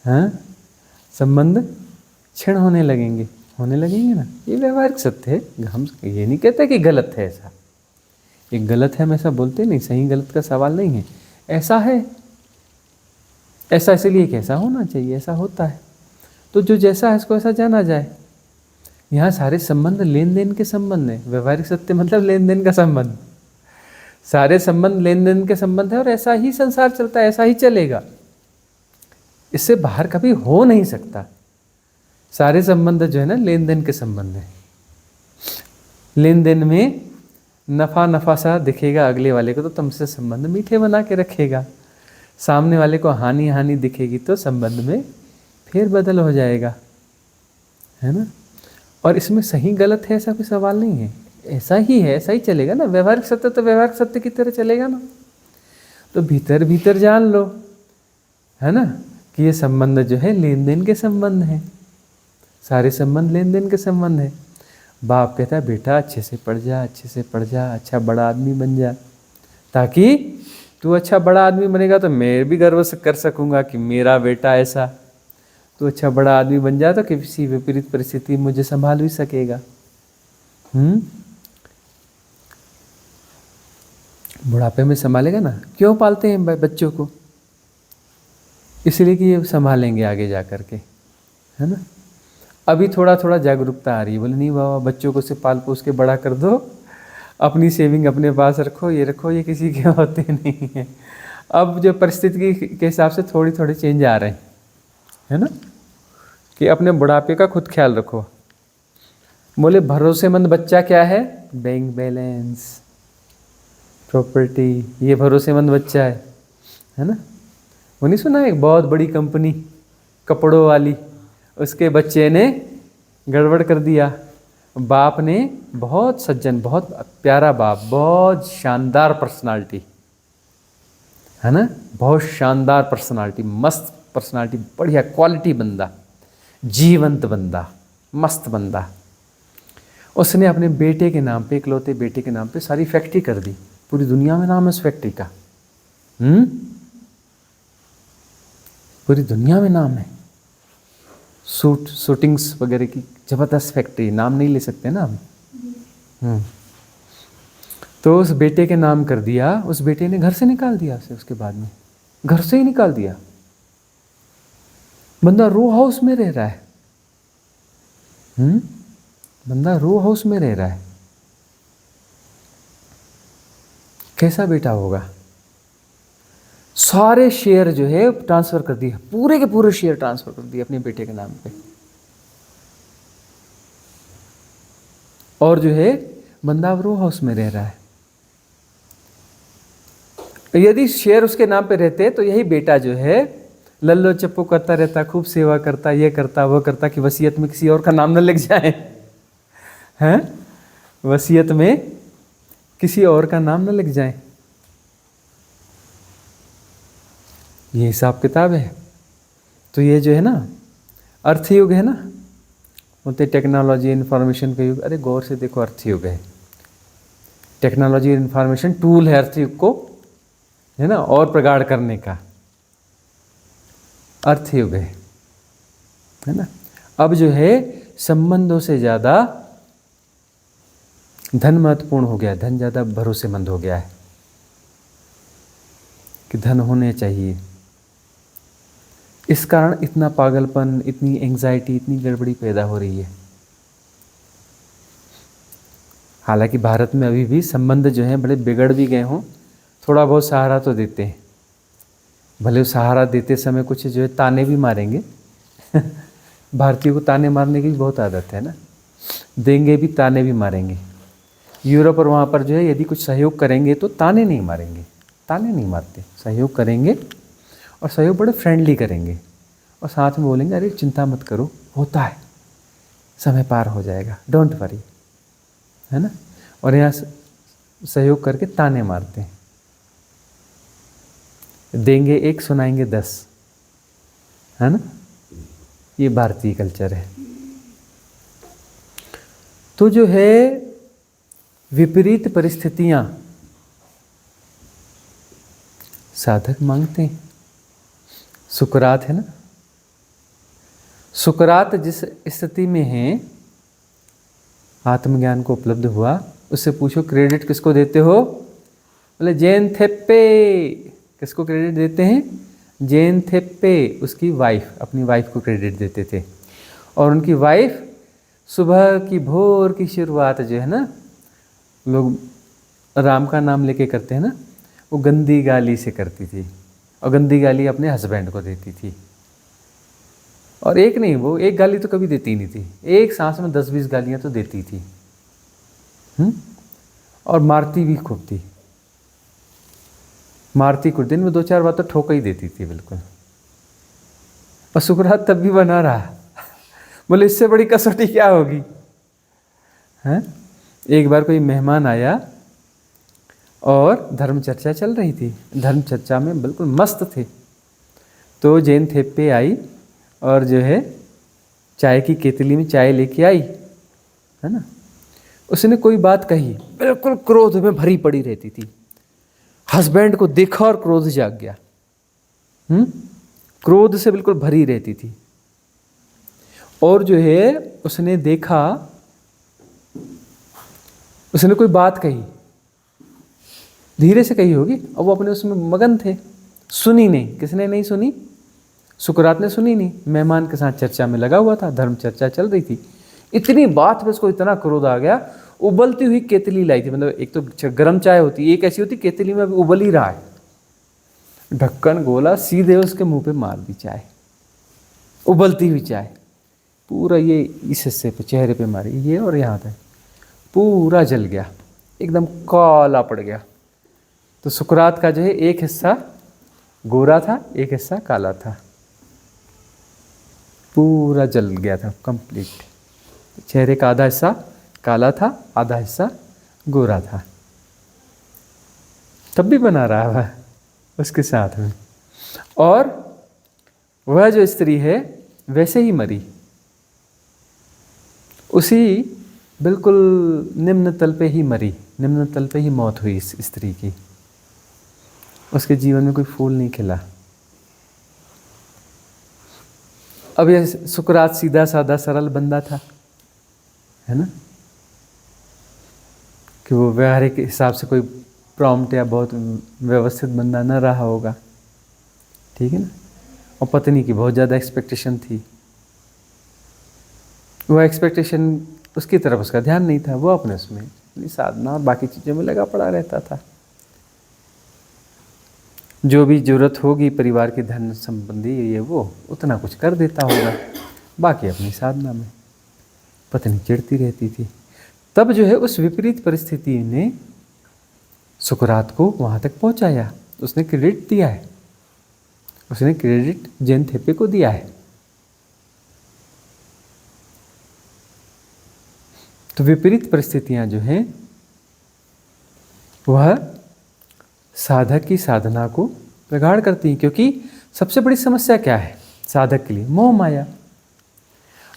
Speaker 2: हैं? संबंध क्षीण होने लगेंगे, होने लगेंगे ना। ये व्यवहारिक सत्य है, हम ये नहीं कहते कि गलत है। ऐसा ये गलत है हम ऐसा बोलते नहीं, सही गलत का सवाल नहीं है, ऐसा है, ऐसा इसलिए कि ऐसा होना चाहिए, ऐसा होता है। तो जो जैसा है इसको ऐसा जाना जाए। यहाँ सारे संबंध लेन देन के संबंध हैं। व्यवहारिक सत्य मतलब लेन देन का संबंध, सारे संबंध लेन देन के संबंध है, और ऐसा ही संसार चलता है, ऐसा ही चलेगा, इससे बाहर कभी हो नहीं सकता। सारे संबंध जो है ना लेन देन के संबंध है। लेन देन में नफा नफा सा दिखेगा अगले वाले को तो तुमसे संबंध मीठे बना के रखेगा, सामने वाले को हानि हानि दिखेगी तो संबंध में फेर बदल हो जाएगा, है ना? और इसमें सही गलत है ऐसा कोई सवाल नहीं है, ऐसा ही है, ऐसा ही चलेगा ना। व्यवहारिक सत्य तो व्यवहारिक सत्य की तरह चलेगा ना। तो भीतर भीतर जान लो, है ना, कि ये संबंध जो है लेन देन के संबंध हैं। सारे संबंध लेन देन के संबंध है। बाप कहता है बेटा अच्छे से पढ़ जा, अच्छे से पढ़ जा, अच्छा बड़ा आदमी बन जा, ताकि तू अच्छा बड़ा आदमी बनेगा तो मैं भी गर्व से कर सकूंगा कि मेरा बेटा ऐसा। तू अच्छा बड़ा आदमी बन जा तो किसी विपरीत परिस्थिति में मुझे संभाल भी सकेगा। बुढ़ापे में संभालेगा ना। क्यों पालते हैं बच्चों को? इसलिए कि ये संभालेंगे आगे जा कर के, है ना। अभी थोड़ा थोड़ा जागरूकता आ रही है, बोले नहीं बाबा बच्चों को से पाल पोस के बड़ा कर दो, अपनी सेविंग अपने पास रखो, ये किसी के होते नहीं है। अब जो परिस्थिति के हिसाब से थोड़ी थोड़ी चेंज आ रहे हैं, है ना, कि अपने बुढ़ापे का खुद ख्याल रखो। बोले भरोसेमंद बच्चा क्या है? बैंक बैलेंस, प्रॉपर्टी, ये भरोसेमंद बच्चा है ना। वो नहीं सुना एक बहुत बड़ी कंपनी कपड़ों वाली, उसके बच्चे ने गड़बड़ कर दिया। बाप ने, बहुत सज्जन, बहुत प्यारा बाप, बहुत शानदार पर्सनालिटी, है ना, बहुत शानदार पर्सनालिटी, मस्त पर्सनालिटी, बढ़िया क्वालिटी बंदा, जीवंत बंदा, मस्त बंदा। उसने अपने बेटे के नाम पे, इकलौते बेटे के नाम पे सारी फैक्ट्री कर दी। पूरी दुनिया में नाम है उस फैक्ट्री का। पूरी दुनिया में नाम है। शूटिंग्स वगैरह की जबरदस्त फैक्ट्री, नाम नहीं ले सकते ना हम। तो उस बेटे के नाम कर दिया। उस बेटे ने घर से निकाल दिया उसे, उसके बाद में घर से ही निकाल दिया। बंदा रो हाउस में रह रहा है। बंदा रो हाउस में रह रहा है। कैसा बेटा होगा? सारे शेयर जो है ट्रांसफर कर दिए, पूरे के पूरे शेयर ट्रांसफर कर दिए अपने बेटे के नाम पे। और जो है बंदा रो हाउस में रह रहा है। यदि शेयर उसके नाम पे रहते तो यही बेटा जो है लल्लो चप्पो करता रहता, खूब सेवा करता, ये करता वो करता, कि वसीयत में किसी और का नाम न लिख जाए, हैं, वसीयत में किसी और का नाम न लिख जाए। ये हिसाब किताब है। तो ये जो है ना अर्थ युग है ना, बोलते टेक्नोलॉजी इन्फॉर्मेशन का युग। अरे गौर से देखो, अर्थ युग है। टेक्नोलॉजी इन्फॉर्मेशन टूल है अर्थ युग को, है ना, और प्रगाढ़ करने का। अर्थ युग है ना। अब जो है संबंधों से ज़्यादा धन महत्वपूर्ण हो गया। धन ज़्यादा भरोसेमंद हो गया है कि धन होने चाहिए। इस कारण इतना पागलपन, इतनी एंग्जाइटी, इतनी गड़बड़ी पैदा हो रही है। हालांकि भारत में अभी भी संबंध जो हैं बड़े बिगड़ भी गए हों, थोड़ा बहुत सहारा तो देते हैं। भले सहारा देते समय कुछ जो है ताने भी मारेंगे। भारतीयों को ताने मारने की भी बहुत आदत है ना, देंगे भी ताने भी मारेंगे। यूरोप और वहाँ पर जो है यदि कुछ सहयोग करेंगे तो ताने नहीं मारेंगे, ताने नहीं मारते, सहयोग करेंगे और सहयोग बड़े फ्रेंडली करेंगे और साथ में बोलेंगे अरे चिंता मत करो, होता है, समय पार हो जाएगा, डोंट वरी, है ना। और यहाँ सहयोग करके ताने मारते हैं, देंगे एक सुनाएंगे 10, है ना। ये भारतीय कल्चर है। तो जो है विपरीत परिस्थितियां साधक मांगते हैं। सुकरात है ना, सुकरात जिस स्थिति में है, आत्मज्ञान को उपलब्ध हुआ, उससे पूछो क्रेडिट किसको देते हो? बोले जैन थेप्पे। किसको क्रेडिट देते हैं? जैन थेप्पे, उसकी वाइफ, अपनी वाइफ को क्रेडिट देते थे। और उनकी वाइफ सुबह की भोर की शुरुआत जो है ना, लोग राम का नाम लेके करते हैं ना, वो गंदी गाली से करती थी और गंदी गाली अपने हस्बैंड को देती थी। और एक नहीं, वो एक गाली तो कभी देती नहीं थी, एक सांस में 10-20 गालियां तो देती थी। और मारती भी खूब थी, मारती कुछ दिन में 2-4 बार तो ठोका ही देती थी बिल्कुल। और सुकरात तब भी बना रहा। बोले इससे बड़ी कसौटी क्या होगी, हैं? एक बार कोई मेहमान आया और धर्म चर्चा चल रही थी, धर्म चर्चा में बिल्कुल मस्त थे। तो जैन थेप्पे आई और जो है चाय की केतली में चाय लेके आई, है ना। उसने कोई बात कही, बिल्कुल क्रोध में भरी पड़ी रहती थी। हस्बैंड को देखा और क्रोध जाग गया। क्रोध से बिल्कुल भरी रहती थी। और जो है उसने देखा, उसने कोई बात कही, धीरे से कही होगी, और वो अपने उसमें मगन थे, सुनी नहीं। किसने नहीं सुनी? सुकरात ने सुनी नहीं। मेहमान के साथ चर्चा में लगा हुआ था, धर्म चर्चा चल रही थी। इतनी बात पे उसको इतना क्रोध आ गया, उबलती हुई केतली लाई थी। मतलब एक तो गर्म चाय होती, एक ऐसी होती केतली में अभी उबल ही रहा है, ढक्कन गोला, सीधे उसके मुंह पे मार दी चाय, उबलती हुई चाय। पूरा ये इस हिस्से पे, चेहरे पे मारी, ये और यहाँ तक पूरा जल गया, एकदम काला पड़ गया। तो सुकरात का जो है एक हिस्सा गोरा था, एक हिस्सा काला था, पूरा जल गया था कंप्लीट। चेहरे का आधा हिस्सा काला था, आधा हिस्सा गोरा था। तब भी बना रहा है उसके साथ में। और वह जो स्त्री है वैसे ही मरी, उसी बिल्कुल निम्न तल पे ही मरी, निम्न तल पे ही मौत हुई इस स्त्री की। उसके जीवन में कोई फूल नहीं खिला। अब यह सुकरात सीधा साधा सरल बंदा था, है ना, कि वो व्यवहारिक के हिसाब से कोई प्रॉम्प्ट या बहुत व्यवस्थित बंदा न रहा होगा, ठीक है ना। और पत्नी की बहुत ज़्यादा एक्सपेक्टेशन थी। वह एक्सपेक्टेशन उसकी तरफ उसका ध्यान नहीं था, वो अपने उसमें साधना और बाकी चीज़ों में लगा पड़ा रहता था। जो भी जरूरत होगी परिवार के धन संबंधी ये वो उतना कुछ कर देता होगा, बाकी अपनी साधना में। पत्नी चिढ़ती रहती थी। तब जो है उस विपरीत परिस्थिति ने सुकरात को वहाँ तक पहुँचाया। उसने क्रेडिट दिया है, उसने क्रेडिट जैन थेप्पे को दिया है। तो विपरीत परिस्थितियाँ जो हैं वह साधक की साधना को प्रगाढ़ करती हैं, क्योंकि सबसे बड़ी समस्या क्या है साधक के लिए? मोह माया।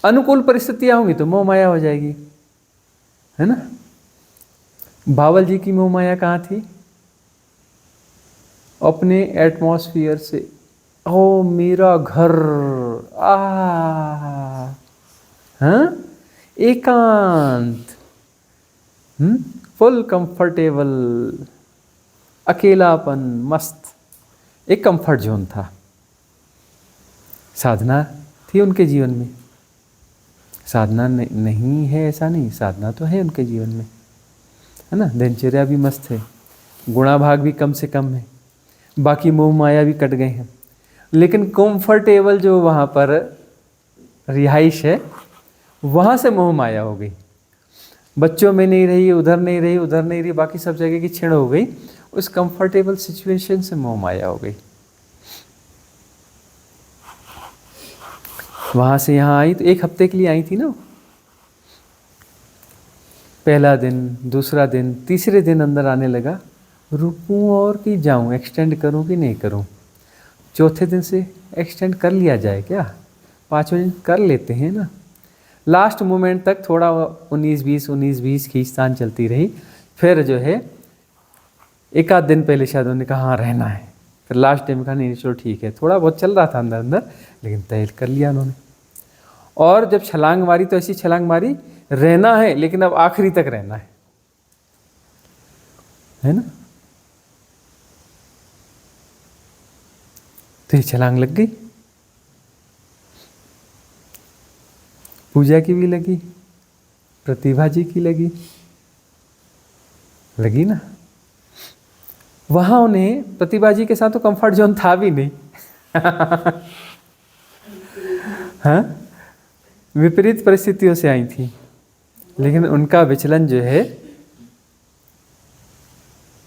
Speaker 2: अनुकूल परिस्थितियाँ होंगी तो मोह माया हो जाएगी, है ना। बावल जी की मोह माया कहाँ थी? अपने एटमॉस्फियर से, ओ मेरा घर, हाँ, एकांत, फुल कंफर्टेबल, अकेलापन, मस्त, एक कंफर्ट जोन था। साधना थी उनके जीवन में। साधना नहीं है ऐसा नहीं, साधना तो है उनके जीवन में, है ना। दिनचर्या भी मस्त है, गुणाभाग भी कम से कम है, बाकी मोह माया भी कट गए हैं। लेकिन कंफर्टेबल जो वहाँ पर रिहाइश है, वहाँ से मोह माया हो गई। बच्चों में नहीं रही, उधर नहीं रही, उधर नहीं रही, बाकी सब जगह की छीण हो गई। उस कंफर्टेबल सिचुएशन से मोह माया हो गई। वहाँ से यहाँ आई तो 1 हफ्ते के लिए आई थी ना। पहला दिन, दूसरा दिन, तीसरे दिन अंदर आने लगा, रुकूं और कि जाऊं, एक्सटेंड करूं कि नहीं करूं। चौथे दिन से एक्सटेंड कर लिया जाए क्या, 5वें दिन कर लेते हैं ना। लास्ट मोमेंट तक थोड़ा 19-20 खींचतान चलती रही। फिर जो है 1 आध दिन पहले शायद उन्होंने कहा हाँ रहना है। फिर लास्ट टाइम कहा नहीं चलो ठीक है। थोड़ा बहुत चल रहा था अंदर अंदर, लेकिन तय कर लिया उन्होंने। और जब छलांग मारी तो ऐसी छलांग मारी, रहना है लेकिन अब आखिरी तक रहना है ना। तो ये छलांग लग गई। पूजा की भी लगी, प्रतिभा जी की लगी ना। वहां उन्हें प्रतिभा जी के साथ तो कंफर्ट जोन था भी नहीं। हाँ, विपरीत परिस्थितियों से आई थी, लेकिन उनका विचलन जो है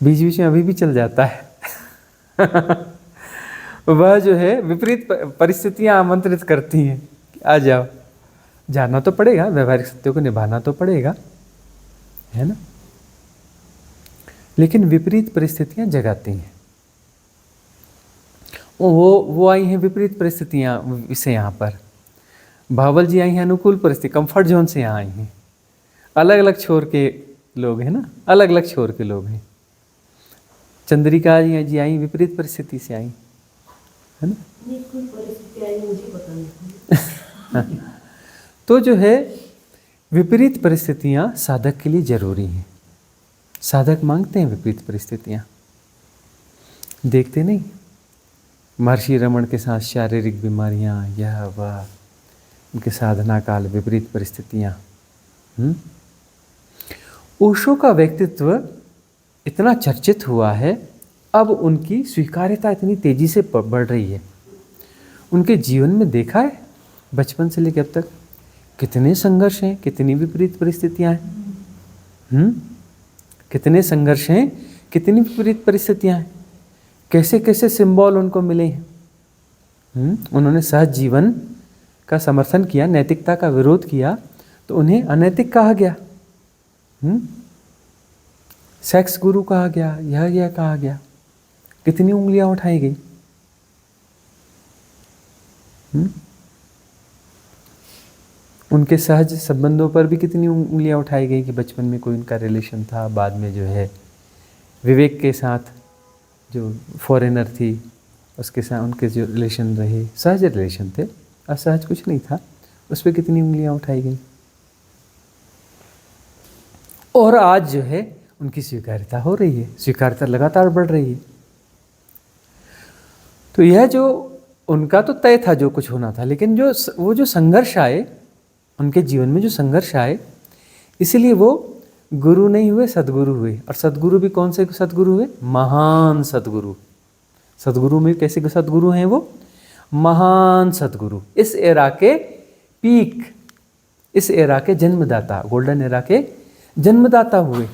Speaker 2: बीच बीच में अभी भी चल जाता है। वह जो है विपरीत परिस्थितियां आमंत्रित करती हैं कि आ जाओ, जाना तो पड़ेगा, व्यवहारिक सत्यों को निभाना तो पड़ेगा, है ना। लेकिन विपरीत परिस्थितियां जगाती हैं। वो आई हैं विपरीत परिस्थितियां इसे यहाँ पर। भावल जी आई हैं अनुकूल परिस्थिति, कंफर्ट जोन से यहाँ आई हैं। अलग अलग छोर के लोग हैं ना, अलग अलग छोर के लोग हैं। चंद्रिका जी आई विपरीत परिस्थिति से आई, है ना। तो जो है विपरीत परिस्थितियां साधक के लिए जरूरी हैं। साधक मांगते हैं विपरीत परिस्थितियां। देखते नहीं महर्षि रमण के साथ शारीरिक बीमारियां, यह वह, उनके साधना काल विपरीत परिस्थितियां। ओशो का व्यक्तित्व इतना चर्चित हुआ है, अब उनकी स्वीकार्यता इतनी तेजी से बढ़ रही है। उनके जीवन में देखा है बचपन से लेकर अब तक कितने संघर्ष हैं, कितनी विपरीत परिस्थितियां हैं। कितने संघर्ष हैं, कितनी विपरीत परिस्थितियां हैं, कैसे कैसे सिंबल उनको मिले हैं। उन्होंने सहज जीवन का समर्थन किया, नैतिकता का विरोध किया तो उन्हें अनैतिक कहा गया। सेक्स गुरु कहा गया, यह कहा गया, कितनी उंगलियां उठाई गई। उनके सहज संबंधों पर भी कितनी उंगलियां उठाई गई कि बचपन में कोई उनका रिलेशन था, बाद में जो है विवेक के साथ जो फॉरेनर थी उसके साथ उनके जो रिलेशन रहे, सहज रिलेशन थे, असहज कुछ नहीं था, उस पर कितनी उंगलियां उठाई गई। और आज जो है उनकी स्वीकार्यता हो रही है, स्वीकार्यता लगातार बढ़ रही है। तो यह जो उनका तो तय था जो कुछ होना था, लेकिन वो जो संघर्ष आए उनके जीवन में, जो संघर्ष आए, इसलिए वो गुरु नहीं हुए, सदगुरु हुए। और सदगुरु भी कौन से सदगुरु हुए? महान सदगुरु। सदगुरु में कैसे सदगुरु हैं वो? महान सदगुरु, इस एरा के पीक, इस एरा के जन्मदाता, गोल्डन एरा के जन्मदाता हुए।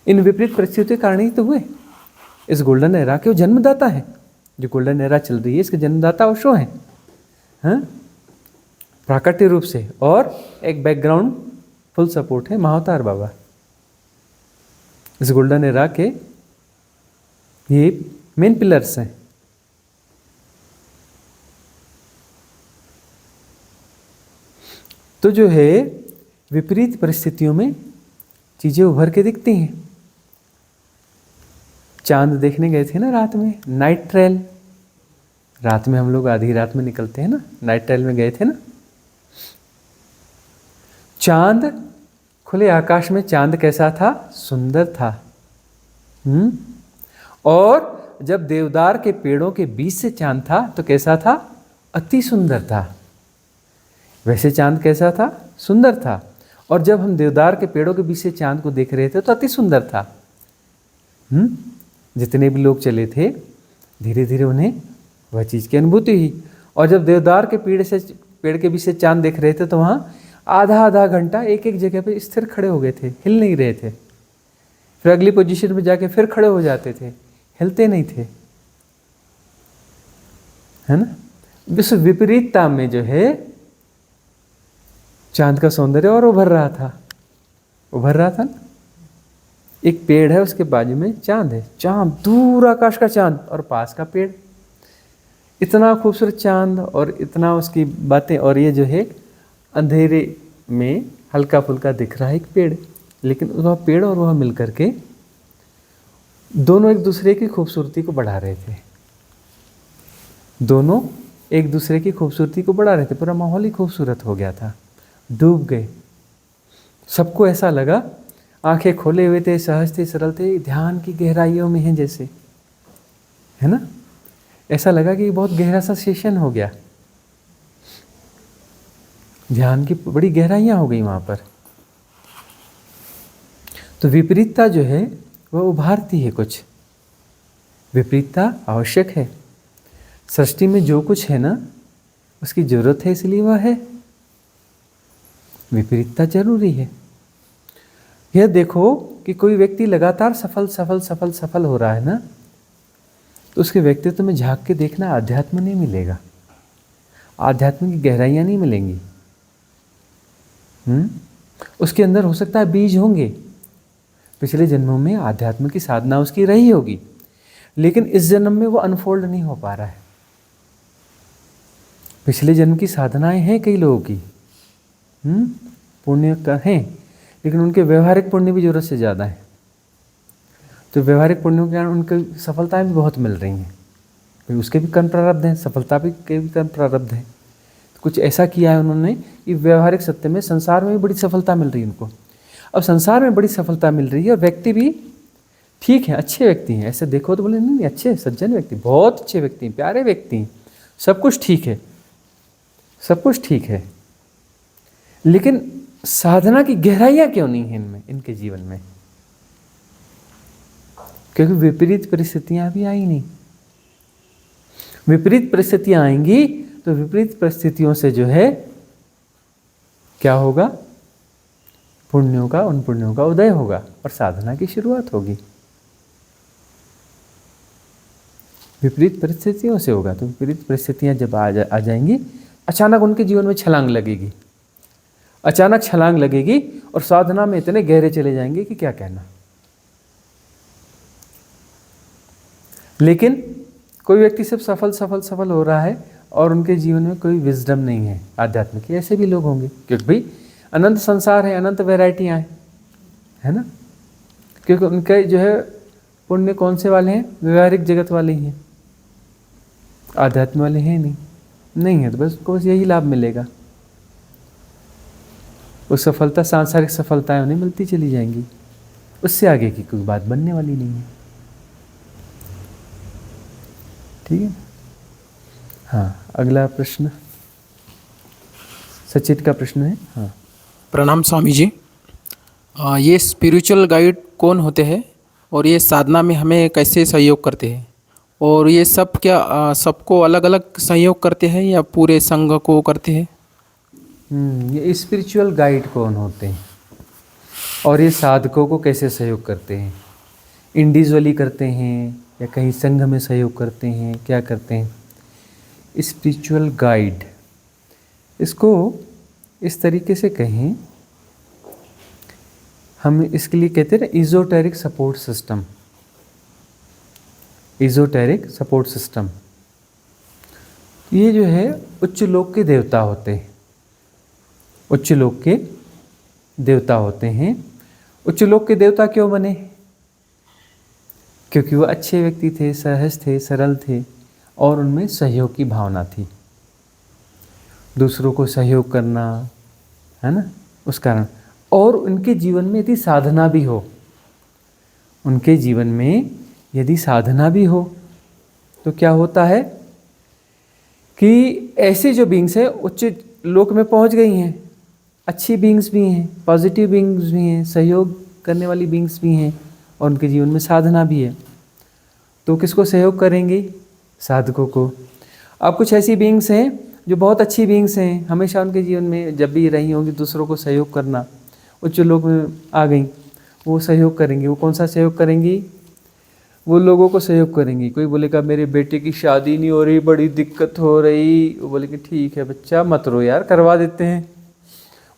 Speaker 2: इन विपरीत परिस्थितियों के कारण ही तो हुए। इस गोल्डन एरा के वो जन्मदाता है। जो गोल्डन एरा चल रही है इसके जन्मदाता ओशो हैं, हाँ? प्राकट्य रूप से, और एक बैकग्राउंड फुल सपोर्ट है महाअवतार बाबा। इस गोल्डन एरा के ये मेन पिलर्स हैं। तो जो है विपरीत परिस्थितियों में चीजें उभर के दिखती हैं। चांद देखने गए थे ना रात में, नाइट ट्रेल। रात में हम लोग आधी रात में निकलते हैं ना, नाइट ट्रेल में गए थे ना। चांद, खुले आकाश में चांद कैसा था? सुंदर था। और जब देवदार के पेड़ों के बीच से चांद था तो कैसा था? अति सुंदर था। वैसे चांद कैसा था? सुंदर था। और जब हम देवदार के पेड़ों के बीच से चांद को देख रहे थे तो अति सुंदर था। जितने भी लोग चले थे धीरे धीरे उन्हें वह चीज़ की अनुभूति हुई। और जब देवदार के पेड़ के बीच से चांद देख रहे थे तो वहाँ आधा घंटा एक एक जगह पे स्थिर खड़े हो गए थे, हिल नहीं रहे थे। फिर अगली पोजीशन में जाके फिर खड़े हो जाते थे, हिलते नहीं थे, है ना। विश्व विपरीतता में जो है चांद का सौंदर्य और उभर रहा था ना। एक पेड़ है, उसके बाजू में चांद है, चांद, दूर आकाश का चांद और पास का पेड़। इतना खूबसूरत चांद और इतना उसकी बातें, और ये जो है अंधेरे में हल्का फुल्का दिख रहा है एक पेड़, लेकिन वह पेड़ और वह मिलकर के दोनों एक दूसरे की खूबसूरती को बढ़ा रहे थे। दोनों एक दूसरे की खूबसूरती को बढ़ा रहे थे। पूरा माहौल ही खूबसूरत हो गया था। डूब गए। सबको ऐसा लगा, आंखें खोले हुए थे, सहज थे, सरल थे, ध्यान की गहराइयों में हैं जैसे, है ना। ऐसा लगा कि बहुत गहरा सा सेशन हो गया, ध्यान की बड़ी गहराइयां हो गई वहां पर। तो विपरीतता जो है वह उभारती है कुछ। विपरीतता आवश्यक है। सृष्टि में जो कुछ है ना उसकी जरूरत है, इसलिए वह है। विपरीतता जरूरी है। यह देखो कि कोई व्यक्ति लगातार सफल हो रहा है ना, तो उसके व्यक्तित्व में झांक के देखना, आध्यात्म नहीं मिलेगा, आध्यात्म की गहराइयां नहीं मिलेंगी। उसके अंदर हो सकता है बीज होंगे, पिछले जन्मों में आध्यात्म की साधना उसकी रही होगी, लेकिन इस जन्म में वो अनफोल्ड नहीं हो पा रहा है। पिछले जन्म की साधनाएं हैं कई लोगों की, पुण्य का हैं, लेकिन उनके व्यवहारिक पुण्य भी जरूरत से ज़्यादा है। तो व्यवहारिक पुण्यों के कारण उनकी सफलताएं भी बहुत मिल रही हैं, भाई उसके भी कर्म प्रारब्ध हैं, सफलता भी के भी कर्म प्रारब्ध हैं। तो कुछ ऐसा किया है उन्होंने कि व्यवहारिक सत्य में, संसार में भी बड़ी सफलता मिल रही है उनको। अब संसार में बड़ी सफलता मिल रही है और व्यक्ति भी ठीक है, अच्छे व्यक्ति हैं, ऐसे देखो तो बोले नहीं अच्छे सज्जन व्यक्ति, बहुत अच्छे व्यक्ति हैं, प्यारे व्यक्ति हैं, सब कुछ ठीक है, सब कुछ ठीक है, लेकिन साधना की गहराइयाँ क्यों नहीं है इनमें, इनके जीवन में? क्योंकि विपरीत परिस्थितियां अभी आई नहीं। विपरीत परिस्थितियां आएंगी तो विपरीत परिस्थितियों से जो है क्या होगा, पुण्यों का, उन पुण्यों का उदय होगा और साधना की शुरुआत होगी। विपरीत परिस्थितियों से होगा, तो विपरीत परिस्थितियां जब आ जाएंगी, अचानक उनके जीवन में छलांग लगेगी, अचानक छलांग लगेगी और साधना में इतने गहरे चले जाएंगे कि क्या कहना। लेकिन कोई व्यक्ति सिर्फ सफल हो रहा है और उनके जीवन में कोई विजडम नहीं है आध्यात्म की, ऐसे भी लोग होंगे, क्योंकि भाई अनंत संसार है, अनंत वैरायटियाँ हैं, है ना। क्योंकि उनके जो है पुण्य कौन से वाले हैं, व्यवहारिक जगत वाले ही हैं, आध्यात्म वाले हैं नहीं है, तो बस उसको बस यही लाभ मिलेगा। वो सफलता, सांसारिक सफलताएं उन्हें मिलती चली जाएंगी, उससे आगे की कोई बात बनने वाली नहीं है। ठीक है, हाँ, अगला प्रश्न सचित का प्रश्न है। हाँ,
Speaker 3: प्रणाम स्वामी जी। ये स्पिरिचुअल गाइड कौन होते हैं और ये साधना में हमें कैसे सहयोग करते हैं, और ये सब क्या सबको अलग अलग सहयोग करते हैं या पूरे संघ को करते हैं?
Speaker 2: ये स्पिरिचुअल गाइड कौन होते हैं और ये साधकों को कैसे सहयोग करते हैं? इंडिविजुअली करते हैं या कहीं संघ में सहयोग करते हैं, क्या करते हैं? स्पिरिचुअल गाइड, इसको इस तरीके से कहें, हम इसके लिए कहते हैं ना esoteric support system. Esoteric support system, ये जो है उच्च लोक के देवता होते हैं, उच्च लोक के देवता होते हैं। उच्च लोक के देवता क्यों बने? क्योंकि वो अच्छे व्यक्ति थे, सहज थे, सरल थे और उनमें सहयोग की भावना थी, दूसरों को सहयोग करना, है ना, उस कारण। और उनके जीवन में यदि साधना भी हो, उनके जीवन में यदि साधना भी हो तो क्या होता है कि ऐसे जो बींग्स हैं उच्च लोक में पहुंच गई हैं, अच्छी बींग्स भी हैं, पॉजिटिव बींग्स भी हैं, सहयोग करने वाली बींग्स भी हैं और उनके जीवन में साधना भी है, तो किसको सहयोग करेंगे? साधकों को। अब कुछ ऐसी बींग्स हैं जो बहुत अच्छी बींग्स हैं, हमेशा उनके जीवन में जब भी रही होंगी दूसरों को सहयोग करना, उच्च लोक में आ गई, वो सहयोग करेंगी। वो कौन सा सहयोग करेंगी? वो लोगों को सहयोग करेंगी। कोई बोलेगा मेरे बेटे की शादी नहीं हो रही, बड़ी दिक्कत हो रही, वो बोलेंगे ठीक है बच्चा मत रो यार, करवा देते हैं।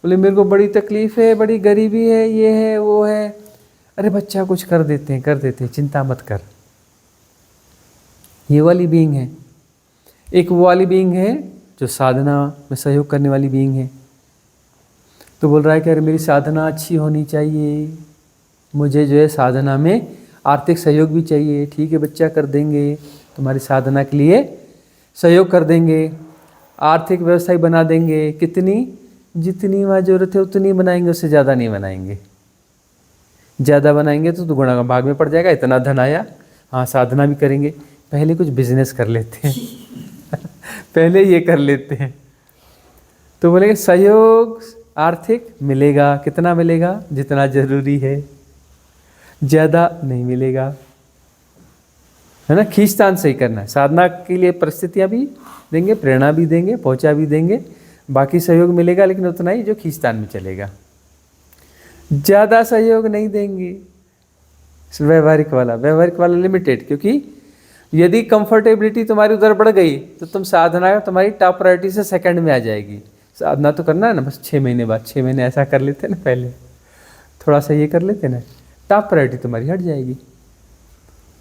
Speaker 2: बोले मेरे को बड़ी तकलीफ है, बड़ी गरीबी है, ये है वो है, अरे बच्चा कुछ कर देते हैं, चिंता मत कर। ये वाली बीइंग है। एक वो वाली बीइंग है जो साधना में सहयोग करने वाली बीइंग है, तो बोल रहा है कि अरे मेरी साधना अच्छी होनी चाहिए, मुझे जो है साधना में आर्थिक सहयोग भी चाहिए। ठीक है बच्चा, कर देंगे, तुम्हारी साधना के लिए सहयोग कर देंगे, आर्थिक व्यवस्था बना देंगे। कितनी? जितनी वहाँ जरूरत है उतनी बनाएंगे, उससे ज़्यादा नहीं बनाएंगे। ज़्यादा बनाएंगे तो गुणा का भाग में पड़ जाएगा, इतना धन आया, हाँ साधना भी करेंगे, पहले कुछ बिजनेस कर लेते हैं पहले ये कर लेते हैं। तो बोलेंगे सहयोग आर्थिक मिलेगा, कितना मिलेगा? जितना जरूरी है, ज़्यादा नहीं मिलेगा, है ना। खींचतान सही करना है। साधना के लिए परिस्थितियाँ भी देंगे, प्रेरणा भी देंगे, पहुँचा भी देंगे, बाकी सहयोग मिलेगा लेकिन उतना ही जो खींचतान में चलेगा, ज़्यादा सहयोग नहीं देंगे। व्यवहारिक वाला लिमिटेड, क्योंकि यदि कंफर्टेबिलिटी तुम्हारी उधर बढ़ गई तो तुम साधना तुम्हारी टॉप प्रायोरिटी से सेकंड में आ जाएगी। साधना तो करना है ना, बस 6 महीने बाद, 6 महीने ऐसा कर लेते ना पहले, थोड़ा सा ये कर लेते ना, टॉप प्रायोरिटी तुम्हारी हट जाएगी।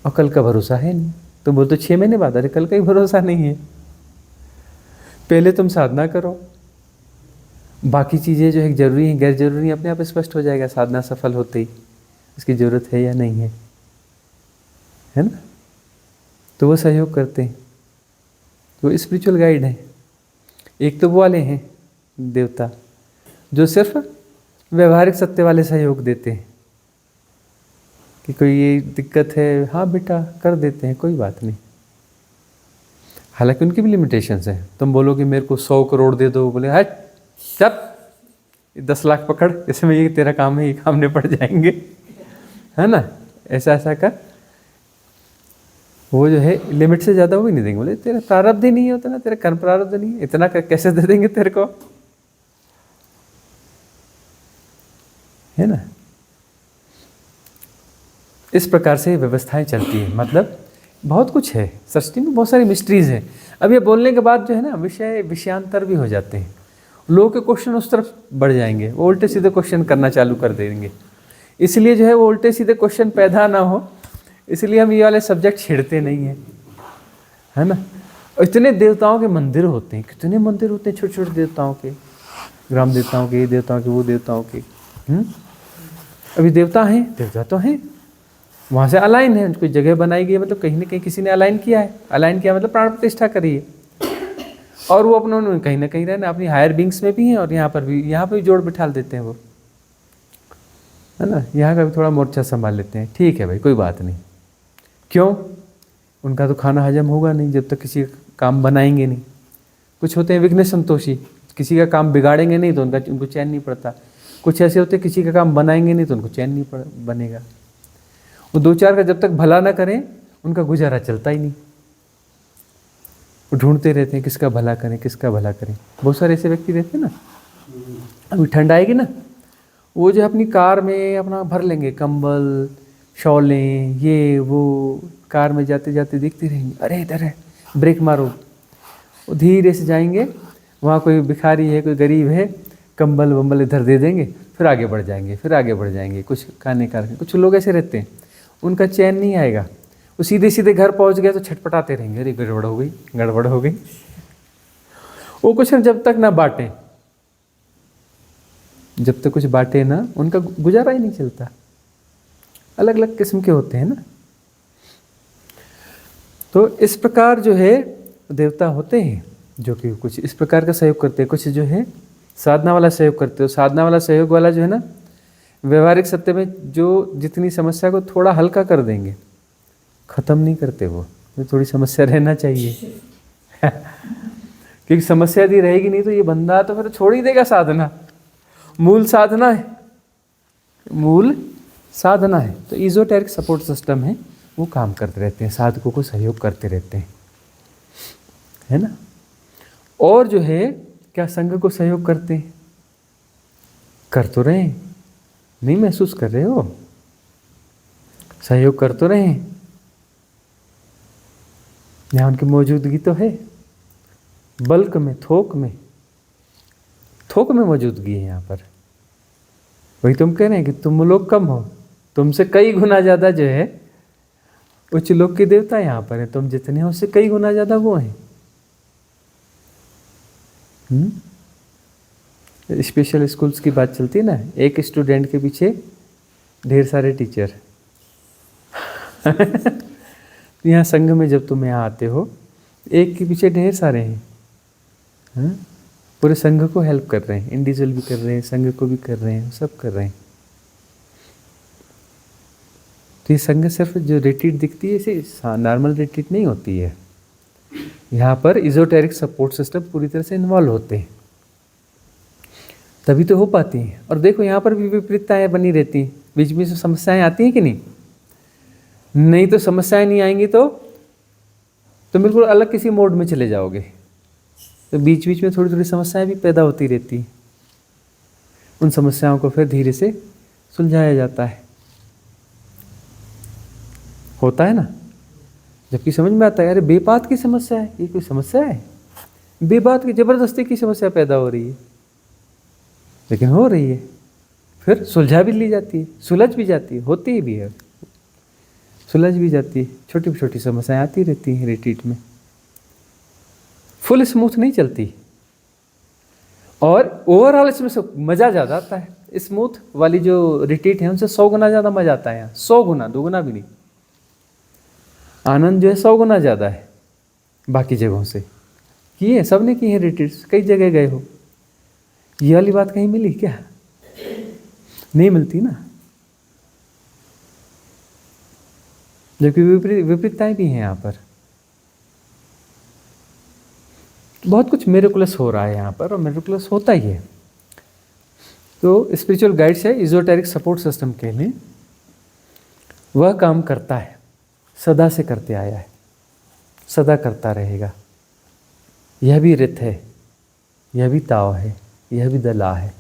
Speaker 2: और कल का भरोसा है नहीं, तुम बोलते 6 महीने बाद, अरे कल का ही भरोसा नहीं है। पहले तुम साधना करो, बाकी चीज़ें जो है जरूरी हैं गैर जरूरी हैं अपने आप स्पष्ट हो जाएगा साधना सफल होते ही, उसकी ज़रूरत है या नहीं है ना। तो वो सहयोग करते हैं, वो स्पिरिचुअल गाइड हैं। एक तो वो वाले हैं देवता जो सिर्फ व्यवहारिक सत्य वाले सहयोग देते हैं कि कोई ये दिक्कत है, हाँ बेटा कर देते हैं, कोई बात नहीं। हालांकि उनकी भी लिमिटेशंस हैं। तुम बोलो कि मेरे को 100 करोड़ दे दो, बोले हट चप 10 लाख पकड़, इसमें ये तेरा काम है, ये काम निपट जाएंगे, है ना। ऐसा ऐसा कर, वो जो है लिमिट से ज़्यादा वो भी नहीं देंगे। बोले तेरा प्रारब्ध ही नहीं होता ना, तेरा कर्म प्रारब्ध नहीं है, इतना कैसे दे देंगे तेरे को, है ना। इस प्रकार से व्यवस्थाएं चलती है। मतलब बहुत कुछ है सृष्टि में, बहुत सारी मिस्ट्रीज हैं। अब ये बोलने के बाद जो है ना विषयांतर भी हो जाते हैं, लोगों के क्वेश्चन उस तरफ बढ़ जाएंगे, वो उल्टे सीधे क्वेश्चन करना चालू कर देंगे। इसलिए जो है वो उल्टे सीधे क्वेश्चन पैदा ना हो, इसलिए हम ये वाले सब्जेक्ट छेड़ते नहीं हैं, है ना। और इतने देवताओं के मंदिर होते हैं, कितने मंदिर होते हैं छोटे छोटे देवताओं के, ग्राम देवताओं के, ये देवताओं के, वो देवताओं के। अभी देवता हैं, देवता तो हैं, वहाँ से अलाइन है, कोई जगह बनाई गई है, मतलब कहीं ना कहीं किसी ने अलाइन किया है। अलाइन किया मतलब प्राण प्रतिष्ठा करी है, और वो अपनों कहीं ना कहीं रहना, अपनी हायर बींग्स में भी हैं और यहाँ पर भी जोड़ बिठा देते हैं वो, है ना। यहाँ का भी थोड़ा मोर्चा संभाल लेते हैं, ठीक है भाई कोई बात नहीं। क्यों? उनका तो खाना हजम होगा नहीं जब तक किसी का काम बनाएंगे नहीं। कुछ होते हैं विघ्न संतोषी, किसी का काम बिगाड़ेंगे नहीं तो उनको चैन नहीं पड़ता। कुछ ऐसे होते हैं किसी का काम बनाएंगे नहीं तो उनको चैन नहीं बनेगा। वो 2-4 का जब तक भला ना करें उनका गुजारा चलता ही नहीं, वो ढूंढते रहते हैं किसका भला करें, किसका भला करें। बहुत सारे ऐसे व्यक्ति रहते हैं ना। अभी ठंड आएगी ना, वो जो अपनी कार में अपना भर लेंगे कंबल शॉलें, ये वो, कार में जाते जाते देखते रहेंगे, अरे इधर है ब्रेक मारो। वो धीरे से जाएंगे, वहाँ कोई भिखारी है, कोई गरीब है, कंबल वंबल इधर दे देंगे, फिर आगे बढ़ जाएंगे, फिर आगे बढ़ जाएंगे। कुछ खाने का, कुछ लोग ऐसे रहते हैं, उनका चैन नहीं आएगा। वो सीधे सीधे घर पहुँच गए तो छटपटाते रहेंगे, अरे गड़बड़ हो गई, गड़बड़ हो गई। वो कुछ जब तक ना बांटें, जब तक कुछ बांटे ना, उनका गुजारा ही नहीं चलता। अलग अलग किस्म के होते हैं ना। तो इस प्रकार जो है देवता होते हैं जो कि कुछ इस प्रकार का सहयोग करते हैं, कुछ जो है साधना वाला सहयोग करते हो। साधना वाला सहयोग वाला जो है ना, व्यवहारिक सत्य में जो जितनी समस्या को थोड़ा हल्का कर देंगे, ख़त्म नहीं करते वो, थोड़ी समस्या रहना चाहिए। क्योंकि समस्या यदि रहेगी नहीं तो ये बंदा तो फिर छोड़ ही देगा साधना। मूल साधना है, मूल साधना है। तो इजोटेरिक सपोर्ट सिस्टम है, वो काम करते रहते हैं, साधकों को सहयोग करते रहते हैं, है ना। और जो है क्या संघ को सहयोग करते हैं? कर तो रहे हैं, नहीं महसूस कर रहे हो? सहयोग कर तो रहे हैं, यहाँ उनकी मौजूदगी तो है, बल्क में, थोक में मौजूदगी है यहाँ पर। वही तुम कह रहे हैं कि तुम लोग कम हो, तुमसे कई गुना ज़्यादा जो है उच्च लोक के देवता यहाँ पर हैं। तुम जितने हो उससे कई गुना ज़्यादा वो हैं। स्पेशल स्कूल्स की बात चलती है ना, एक स्टूडेंट के पीछे ढेर सारे टीचर। यहाँ संघ में जब तुम यहाँ आते हो, एक के पीछे ढेर सारे हैं, पूरे संघ को हेल्प कर रहे हैं, इंडिविजुअल भी कर रहे हैं, संघ को भी कर रहे हैं, सब कर रहे हैं। तो ये संघ सिर्फ जो रिट्रीट दिखती है इसे नॉर्मल रिट्रीट नहीं होती है। यहाँ पर इजोटेरिक सपोर्ट सिस्टम पूरी तरह से इन्वॉल्व होते हैं, तभी तो हो पाती हैं। और देखो यहाँ पर भी विपरीतताएं बनी रहती हैं, बीच बीच में समस्याएं आती हैं कि नहीं? नहीं तो समस्याएं नहीं आएंगी तो बिल्कुल अलग किसी मोड में चले जाओगे। तो बीच बीच में थोड़ी थोड़ी समस्याएं भी पैदा होती रहती हैं, उन समस्याओं को फिर धीरे से सुलझाया जाता है, होता है ना। जबकि समझ में आता है अरे बेबात की समस्या है, ये कोई समस्या है? बेबात की जबरदस्ती की समस्या पैदा हो रही है। लेकिन हो रही है, फिर सुलझा भी ली जाती है, सुलझ भी जाती है, होती भी है, सुलझ भी जाती है। छोटी छोटी समस्याएं आती रहती हैं रिट्रीट में, फुल स्मूथ नहीं चलती। और ओवरऑल इसमें मज़ा ज़्यादा आता है। स्मूथ वाली जो रिट्रीट है उनसे 100 गुना ज़्यादा मज़ा आता है यहाँ, 100 गुना, 2 गुना भी नहीं। आनंद जो है 100 गुना ज़्यादा है बाकी जगहों से। किए, सबने की है रिट्रीट्स, कई जगह गए हो। ये वाली बात कहीं मिली क्या? नहीं मिलती ना। जबकि विपरीतताएं भी हैं यहाँ पर। बहुत कुछ मिरेकुलस हो रहा है यहाँ पर, और मिरेकुलस होता ही है। तो स्पिरिचुअल गाइड्स है इजोटेरिक सपोर्ट सिस्टम के लिए, वह काम करता है, सदा से करते आया है, सदा करता रहेगा। यह भी रित है, यह भी ताव है, यह भी दला है।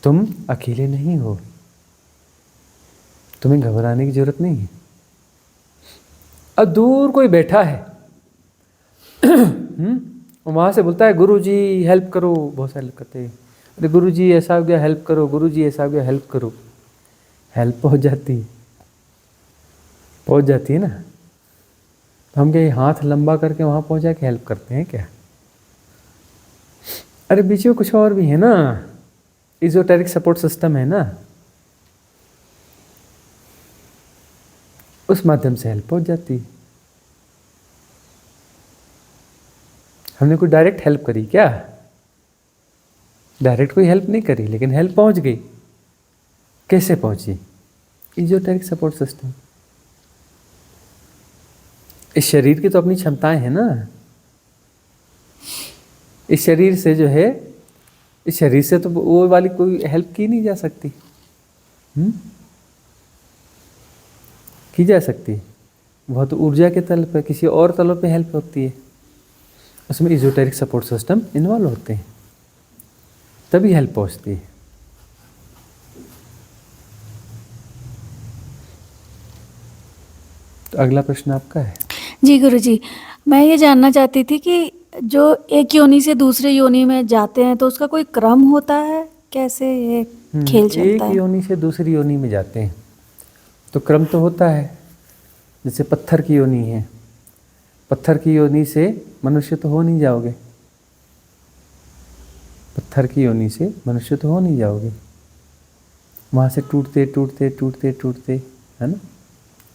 Speaker 2: तुम अकेले नहीं हो, तुम्हें घबराने की जरूरत नहीं है। अब दूर कोई बैठा है वहां से बोलता है गुरुजी हेल्प करो, बहुत सारे लोग कहते हैं अरे गुरुजी ऐसा हो गया हेल्प करो, गुरुजी ऐसा हो गया हेल्प करो। हेल्प पहुंच जाती है ना। तो हम क्या हाथ लंबा करके वहां पहुंच जाके हेल्प करते हैं क्या? अरे बीच में कुछ और भी है ना, इजोटेरिक सपोर्ट सिस्टम है ना, उस माध्यम से हेल्प पहुंच जाती है। हमने कोई डायरेक्ट हेल्प करी क्या? डायरेक्ट कोई हेल्प नहीं करी, लेकिन हेल्प पहुंच गई। कैसे पहुंची? Esoteric support system. इस शरीर की तो अपनी क्षमताएं हैं ना। इस शरीर से जो है, इस शरीर से तो वो वाली कोई हेल्प की नहीं जा सकती। की जा सकती, वह तो ऊर्जा के तल पर, किसी और तलों पे हेल्प होती है। उसमें इजोटेरिक सपोर्ट सिस्टम इन्वॉल्व होते हैं, तभी हेल्प पहुंचती है। तो अगला प्रश्न आपका है।
Speaker 1: जी गुरुजी, मैं ये जानना चाहती थी कि जो एक योनि से दूसरे योनि में जाते हैं तो उसका कोई क्रम होता है? कैसे ये खेल चलता है?
Speaker 2: एक योनि से दूसरी योनि में जाते हैं तो क्रम तो होता है। जैसे पत्थर की योनि है, पत्थर की योनि से मनुष्य तो हो नहीं जाओगे, पत्थर की योनि से मनुष्य तो हो नहीं जाओगे। वहाँ से टूटते टूटते टूटते टूटते, है ना,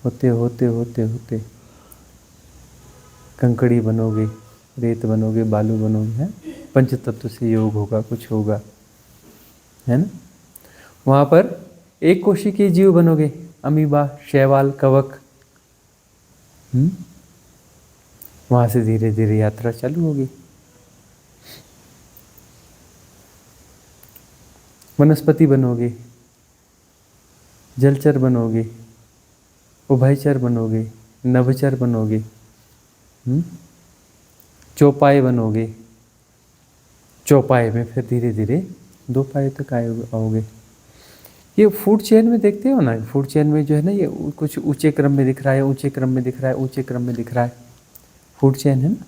Speaker 2: होते होते होते होते कंकड़ी बनोगे, रेत बनोगे, बालू बनोगे, है, पंच तत्व से योग होगा, कुछ होगा, है ना। वहाँ पर एक कोशिकीय जीव बनोगे, अमीबा, शैवाल, कवक। वहाँ से धीरे धीरे यात्रा चालू होगी। वनस्पति बनोगे, जलचर बनोगे, उभयचर बनोगे, नभचर बनोगे, चौपाई बनोगे। चौपाई में फिर धीरे धीरे 2 पाए तक आओगे। ये फूड चेन में देखते हो ना, फूड चेन में जो है ना, ये कुछ ऊंचे क्रम में दिख रहा है, ऊंचे क्रम में दिख रहा है, ऊंचे क्रम में दिख रहा है। फूड चेन है ना,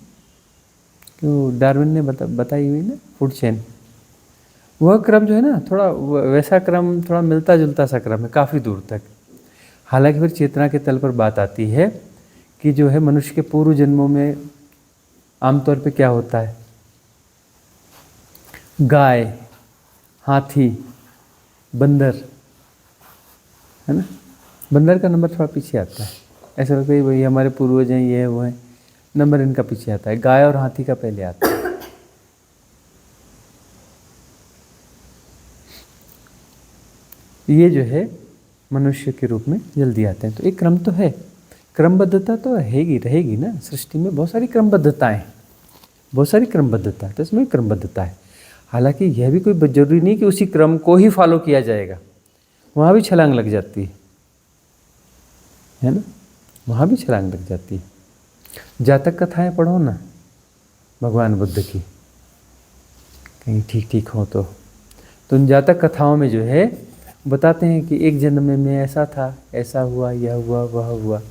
Speaker 2: क्यों डार्विन ने बताई हुई ना फूड चेन। वह क्रम जो है ना, थोड़ा वैसा क्रम, थोड़ा मिलता जुलता सा क्रम है काफ़ी दूर तक। हालांकि फिर चेतना के तल पर बात आती है कि जो है मनुष्य के पूर्व जन्मों में आमतौर पे क्या होता है, गाय, हाथी, बंदर, है ना। बंदर का नंबर थोड़ा पीछे आता है, ऐसा लगता है भाई हमारे पूर्वज हैं, ये है वो है, नंबर इनका पीछे आता है। गाय और हाथी का पहले आता है। ये जो है मनुष्य के रूप में जल्दी आते हैं। तो एक क्रम तो है, क्रमबद्धता तो रहेगी, रहेगी ना। सृष्टि में बहुत सारी क्रमबद्धताएं, बहुत सारी क्रमबद्धता है, तो इसमें क्रमबद्धता है। हालांकि यह भी कोई जरूरी नहीं कि उसी क्रम को ही फॉलो किया जाएगा, वहाँ भी छलांग लग जाती है ना, वहाँ भी छलांग लग जाती है। जातक कथाएं पढ़ो ना भगवान बुद्ध की, कहीं ठीक ठीक हो तो उन जातक कथाओं में जो है बताते हैं कि एक जन्म में मैं ऐसा था, ऐसा हुआ, यह हुआ, वह हुआ,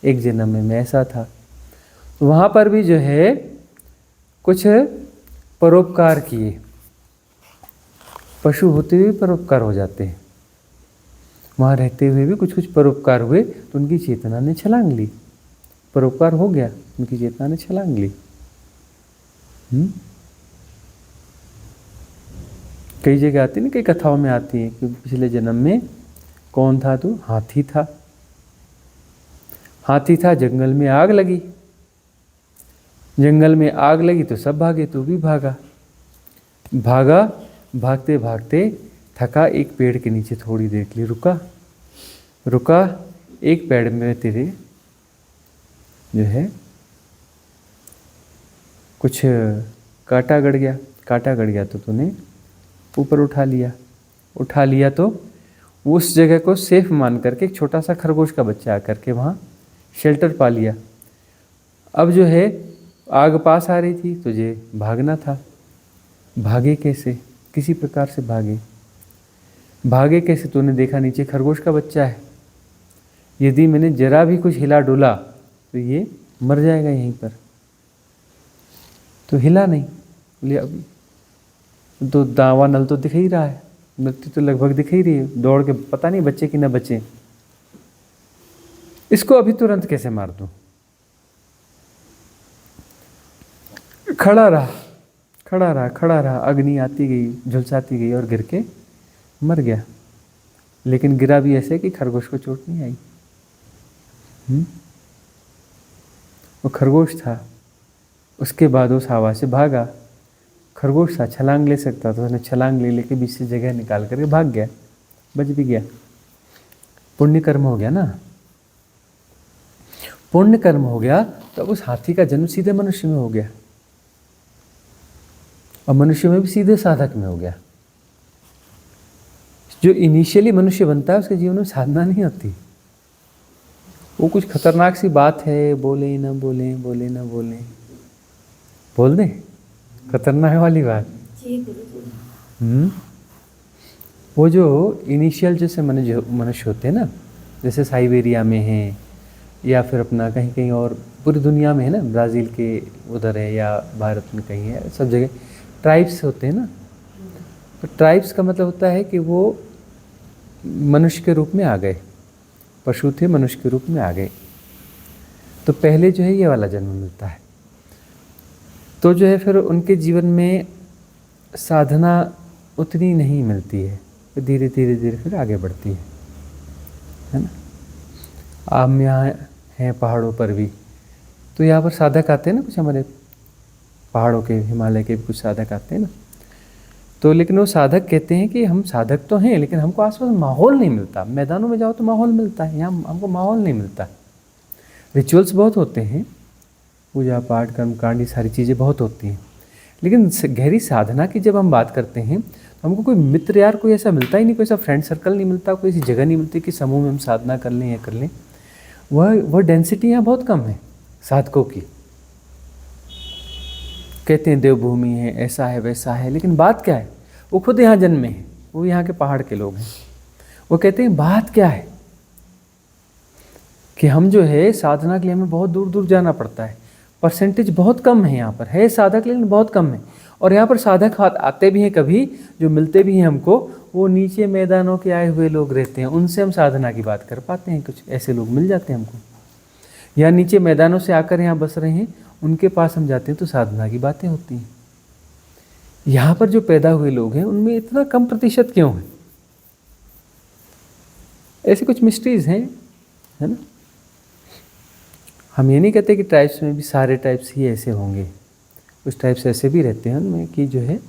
Speaker 2: एक जन्म में मैं ऐसा था। तो वहाँ पर भी जो है कुछ परोपकार किए, पशु होते हुए परोपकार हो जाते हैं, वहाँ रहते हुए भी कुछ कुछ परोपकार हुए तो उनकी चेतना ने छलांग ली, परोपकार हो गया, उनकी चेतना ने छलांग ली। कई जगह आती है ना, कई कथाओं में आती है कि पिछले जन्म में कौन था तू? हाथी था। हाथी था, जंगल में आग लगी, जंगल में आग लगी तो सब भागे, तू भी भागा। भागा, भागते भागते थका, एक पेड़ के नीचे थोड़ी देर के लिए रुका, रुका, एक पेड़ में तेरे जो है कुछ कांटा गड़ गया, कांटा गड़ गया तो तूने ऊपर उठा लिया, उठा लिया तो उस जगह को सेफ मान करके एक छोटा सा खरगोश का बच्चा आकर के वहाँ शेल्टर पा लिया। अब जो है आग पास आ रही थी, तुझे भागना था, भागे कैसे? किसी प्रकार से भागे, भागे कैसे? तूने देखा नीचे खरगोश का बच्चा है, यदि मैंने जरा भी कुछ हिला डुला तो ये मर जाएगा यहीं पर, तो हिला नहीं। बोले अब तो दावा नल तो दिख ही रहा है, मृत्यु तो लगभग दिख ही रही है, दौड़ के पता नहीं बचे कि ना बचे, इसको अभी तुरंत कैसे मार दूं? खड़ा रहा, खड़ा रहा, खड़ा रहा, अग्नि आती गई, झुलसाती गई और गिर के मर गया। लेकिन गिरा भी ऐसे कि खरगोश को चोट नहीं आई। वो खरगोश था, उसके बाद उस हवा से भागा। खरगोश था, छलांग ले सकता था, उसने छलांग ले लेके बीच से जगह निकाल करके भाग गया, बच भी गया। पुण्य कर्म हो गया ना, पुण्य कर्म हो गया। तो अब उस हाथी का जन्म सीधे मनुष्य में हो गया, और मनुष्य में भी सीधे साधक में हो गया। जो इनिशियली मनुष्य बनता है उसके जीवन में साधना नहीं होती, वो कुछ खतरनाक सी बात है, बोले ना बोले, बोले ना बोले, बोल दे, खतरनाक वाली बात। वो जो इनिशियल जैसे मनुष्य होते हैं ना, जैसे साइबेरिया में हैं या फिर अपना कहीं कहीं और पूरी दुनिया में है ना, ब्राज़ील के उधर है या भारत में कहीं है, सब जगह ट्राइब्स होते हैं ना। तो ट्राइब्स का मतलब होता है कि वो मनुष्य के रूप में आ गए, पशु थे मनुष्य के रूप में आ गए, तो पहले जो है ये वाला जन्म मिलता है। तो जो है फिर उनके जीवन में साधना उतनी नहीं मिलती है, तो धीरे धीरे धीरे फिर आगे बढ़ती है ना। हम यहाँ हैं पहाड़ों पर भी, तो यहाँ पर साधक आते हैं ना, कुछ हमारे पहाड़ों के, हिमालय के भी कुछ साधक आते हैं ना। तो लेकिन वो साधक कहते हैं कि हम साधक तो हैं, लेकिन हमको आसपास माहौल नहीं मिलता। मैदानों में जाओ तो माहौल मिलता है, यहाँ हमको माहौल नहीं मिलता। रिचुअल्स बहुत होते हैं, पूजा पाठ कर्मकांड, ये सारी चीज़ें बहुत होती हैं, लेकिन गहरी साधना की जब हम बात करते हैं तो हमको कोई मित्र यार कोई ऐसा मिलता ही नहीं, कोई ऐसा फ्रेंड सर्कल नहीं मिलता, कोई ऐसी जगह नहीं मिलती कि समूह में हम साधना कर लें या कर लें। वह डेंसिटी यहाँ बहुत कम है साधकों की। कहते हैं देवभूमि है, ऐसा है वैसा है, लेकिन बात क्या है? वो खुद यहाँ जन्मे हैं, वो यहाँ के पहाड़ के लोग हैं। वो कहते हैं बात क्या है कि हम जो है साधना के लिए हमें बहुत दूर दूर जाना पड़ता है, परसेंटेज बहुत कम है यहाँ पर, है साधक लेकिन बहुत कम है। और यहाँ पर साधक आते भी हैं कभी, जो मिलते भी हैं हमको, वो नीचे मैदानों के आए हुए लोग रहते हैं, उनसे हम साधना की बात कर पाते हैं। कुछ ऐसे लोग मिल जाते हैं हमको, या नीचे मैदानों से आकर यहाँ बस रहे हैं, उनके पास हम जाते हैं तो साधना की बातें होती हैं। यहाँ पर जो पैदा हुए लोग हैं उनमें इतना कम प्रतिशत क्यों है? ऐसे कुछ मिस्ट्रीज हैं, है ना। हम ये नहीं कहते कि ट्राइब्स में भी सारे ट्राइब्स ही ऐसे होंगे, कुछ ट्राइब्स ऐसे भी रहते हैं उनमें कि जो है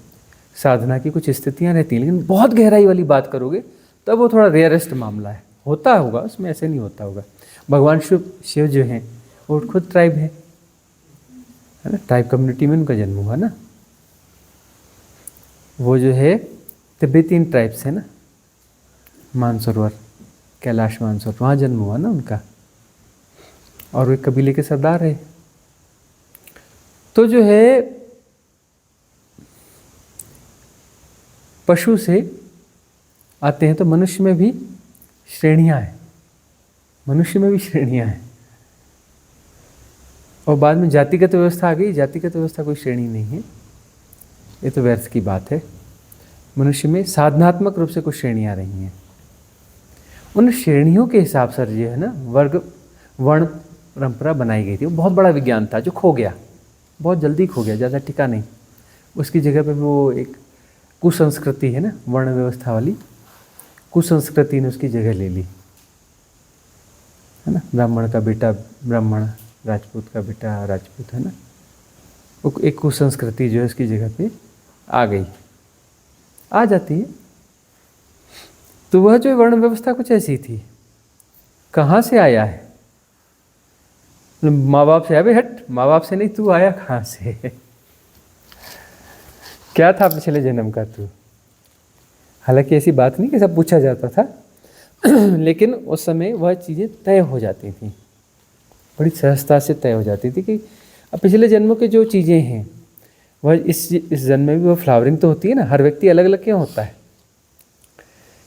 Speaker 2: साधना की कुछ स्थितियाँ रहती हैं, लेकिन बहुत गहराई वाली बात करोगे तब वो थोड़ा रेयरेस्ट मामला है। होता होगा उसमें, ऐसे नहीं होता होगा। भगवान शिव जो हैं वो खुद ट्राइब है ना, ट्राइब कम्युनिटी में उनका जन्म हुआ ना। वो जो है तिब्बतीन ट्राइब्स है ना, मानसरोवर, कैलाश मानसरोवर, वहाँ जन्म हुआ ना उनका, और वो एक कबीले के सरदार है। तो जो है पशु से आते हैं तो मनुष्य में भी श्रेणियाँ हैं, मनुष्य में भी श्रेणियाँ हैं। और बाद में जातिगत व्यवस्था आ गई, जातिगत व्यवस्था कोई श्रेणी नहीं है, ये तो व्यर्थ की बात है। मनुष्य में साधनात्मक रूप से कुछ श्रेणियाँ रही हैं। उन श्रेणियों के हिसाब से जो है ना वर्ग वर्ण परंपरा बनाई गई थी। वो बहुत बड़ा विज्ञान था जो खो गया, बहुत जल्दी खो गया, ज़्यादा टिका नहीं। उसकी जगह पे वो एक कुसंस्कृति है ना, वर्ण व्यवस्था वाली कुसंस्कृति ने उसकी जगह ले ली, है ना। ब्राह्मण का बेटा ब्राह्मण, राजपूत का बेटा राजपूत, है ना। वो एक कुसंस्कृति जो है उसकी जगह पे आ गई, आ जाती है। तो वह जो वर्ण व्यवस्था कुछ ऐसी थी, कहाँ से आया है? माँ बाप से आया? भाई हट, माँ बाप से नहीं, तू आया कहाँ से? क्या था पिछले जन्म का तू? हालांकि ऐसी बात नहीं कि सब पूछा जाता था लेकिन उस समय वह चीज़ें तय हो जाती थी, बड़ी सहजता से तय हो जाती थी कि अब पिछले जन्मों के जो चीज़ें हैं वह इस जन्म में भी वह फ्लावरिंग तो होती है ना। हर व्यक्ति अलग अलग क्यों होता है?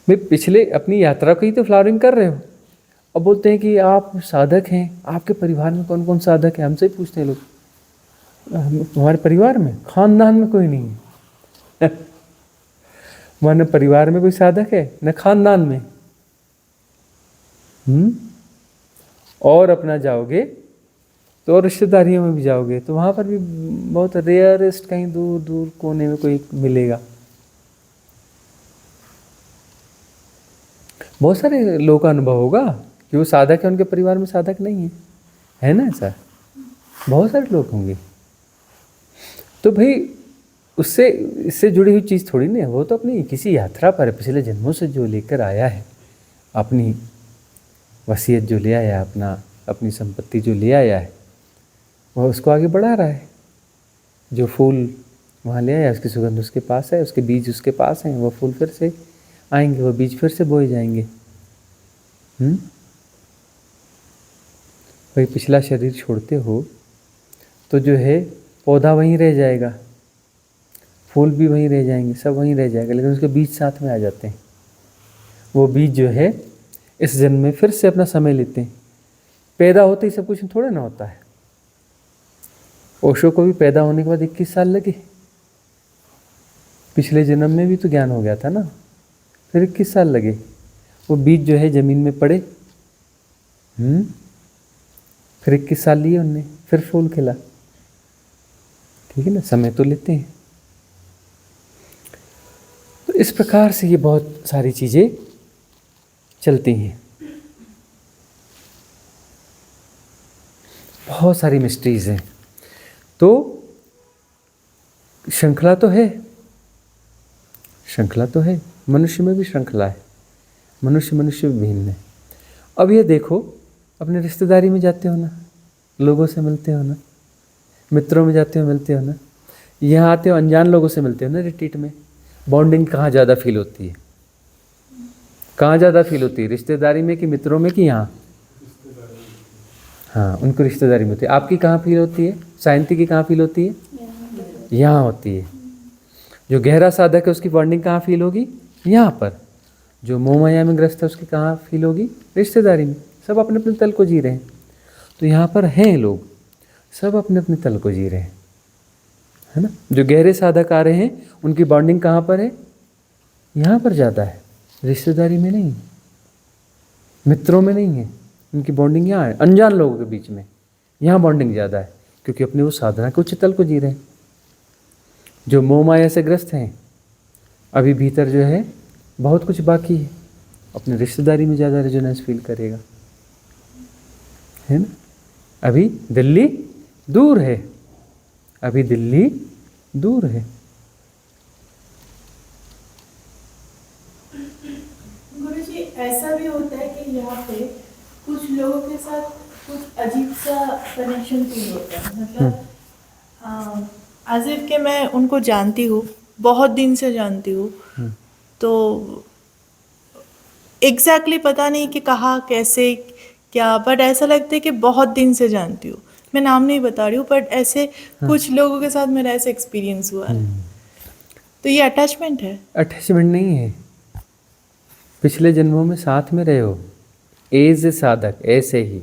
Speaker 2: भाई पिछले अपनी यात्रा को ही तो फ्लावरिंग कर रहे हो। अब बोलते हैं कि आप साधक हैं, आपके परिवार में कौन कौन साधक है? हमसे ही पूछते हैं लोग, हमारे परिवार में, खानदान में कोई नहीं है हमारे परिवार में कोई साधक है न खानदान में। और अपना जाओगे तो और रिश्तेदारियों में भी जाओगे तो वहाँ पर भी बहुत रेयरेस्ट कहीं दूर दूर कोने में कोई मिलेगा। बहुत सारे लोगों का अनुभव होगा कि वो साधक है, उनके परिवार में साधक नहीं है ना। ऐसा बहुत सारे लोग होंगे। तो भाई उससे इससे जुड़ी हुई चीज़ थोड़ी नहीं है, वो तो अपनी किसी यात्रा पर पिछले जन्मों से जो लेकर आया है, अपनी वसीयत जो ले आया, अपनी संपत्ति जो ले आया है, वह उसको आगे बढ़ा रहा है। जो फूल वहाँ ले आया उसकी सुगंध उसके पास है, उसके बीज उसके पास हैं, वह फूल फिर से आएंगे, वह बीज फिर से बोए जाएंगे। भाई पिछला शरीर छोड़ते हो तो जो है पौधा वहीं रह जाएगा, फूल भी वहीं रह जाएंगे, सब वहीं रह जाएगा, लेकिन उसके बीज साथ में आ जाते हैं। वो बीज जो है इस जन्म में फिर से अपना समय लेते हैं। पैदा होते ही सब कुछ थोड़ा ना होता है। ओशो को भी पैदा होने के बाद 21 साल लगे। पिछले जन्म में भी तो ज्ञान हो गया था ना, फिर 21 साल लगे। वो बीज जो है जमीन में पड़े, फिर 21 साल लिए उनने, फिर फूल खिला। ठीक है ना, समय तो लेते हैं। तो इस प्रकार से ये बहुत सारी चीज़ें चलती हैं, बहुत सारी मिस्ट्रीज हैं। तो श्रृंखला तो है, श्रृंखला तो है, मनुष्य में भी श्रृंखला है। मनुष्य भिन्न है। अब ये देखो, अपने रिश्तेदारी में जाते हो ना, लोगों से मिलते हो ना, मित्रों में जाते हो मिलते हो ना, यहाँ आते हो अनजान लोगों से मिलते हो ना रिट्रीट में। बॉन्डिंग कहाँ ज़्यादा फील होती है? कहाँ ज़्यादा फील होती है, रिश्तेदारी में कि मित्रों में कि यहाँ? हाँ, उनको रिश्तेदारी में होती है। आपकी कहाँ फील होती है? सायंती की कहाँ फील होती है? यहाँ होती है। जो गहरा साधक है उसकी बॉन्डिंग कहाँ फील होगी? यहाँ पर। जो मोह माया में ग्रस्त है उसकी कहाँ फील होगी? रिश्तेदारी में। सब अपने अपने तल को जी रहे हैं। तो यहाँ पर हैं लोग, सब अपने अपने तल को जी रहे हैं, है ना। जो गहरे साधक आ रहे हैं उनकी बॉन्डिंग कहाँ पर है? यहाँ पर ज़्यादा है, रिश्तेदारी में नहीं, मित्रों में नहीं है। उनकी बॉन्डिंग यहाँ है, अनजान लोगों के बीच में यहाँ बॉन्डिंग ज़्यादा है, क्योंकि अपने वो साधना के उच्च तल को जी रहे हैं। जो मोह माया से ग्रस्त हैं, अभी भीतर जो है बहुत कुछ बाकी है, अपनी रिश्तेदारी में ज़्यादा रेजोनेंस फील करेगा, है ना। अभी दिल्ली दूर है, अभी दिल्ली दूर है।
Speaker 4: गुरुजी, ऐसा भी होता है कि यहाँ पे कुछ लोगों के साथ कुछ अजीब सा कनेक्शन फील होता है, मतलब एज इफ के मैं उनको जानती हूँ, बहुत दिन से जानती हूँ, तो एग्जैक्टली पता नहीं कि कहाँ कैसे क्या, बट ऐसा लगता है कि बहुत दिन से जानती हूँ। मैं नाम नहीं बता रही हूँ, बट ऐसे कुछ लोगों के साथ मेरा ऐसा एक्सपीरियंस हुआ है। तो ये अटैचमेंट है?
Speaker 2: अटैचमेंट नहीं है, पिछले जन्मों में साथ में रहे हो। एज ए साधक, ऐसे ही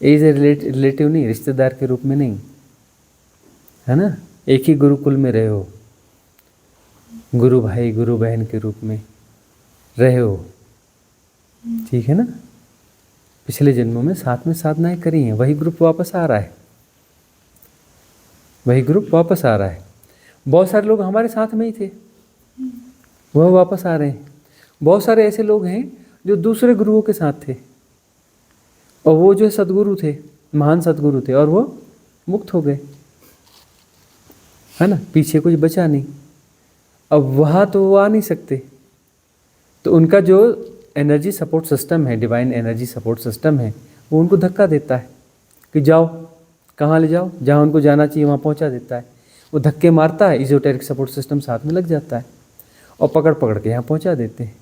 Speaker 2: एज ए रिलेटिव नहीं, रिश्तेदार के रूप में नहीं, है ना। एक ही गुरुकुल में रहे हो, गुरु भाई गुरु बहन के रूप में रहे हो, ठीक है ना। पिछले जन्मों में साथ में साधनाएं करी हैं, वही ग्रुप वापस आ रहा है, वही ग्रुप वापस आ रहा है। बहुत सारे लोग हमारे साथ में ही थे, वह वापस आ रहे हैं। बहुत सारे ऐसे लोग हैं जो दूसरे गुरुओं के साथ थे, और वो जो सद्गुरु थे, महान सद्गुरु थे, और वो मुक्त हो गए, है ना, पीछे कुछ बचा नहीं। अब वहाँ तो वो आ नहीं सकते, तो उनका जो एनर्जी सपोर्ट सिस्टम है, डिवाइन एनर्जी सपोर्ट सिस्टम है, वो उनको धक्का देता है कि जाओ, कहाँ ले जाओ, जहाँ उनको जाना चाहिए वहाँ पहुँचा देता है। वो धक्के मारता है, इजोटेरिक सपोर्ट सिस्टम साथ में लग जाता है और पकड़ पकड़ के यहाँ पहुँचा देते हैं।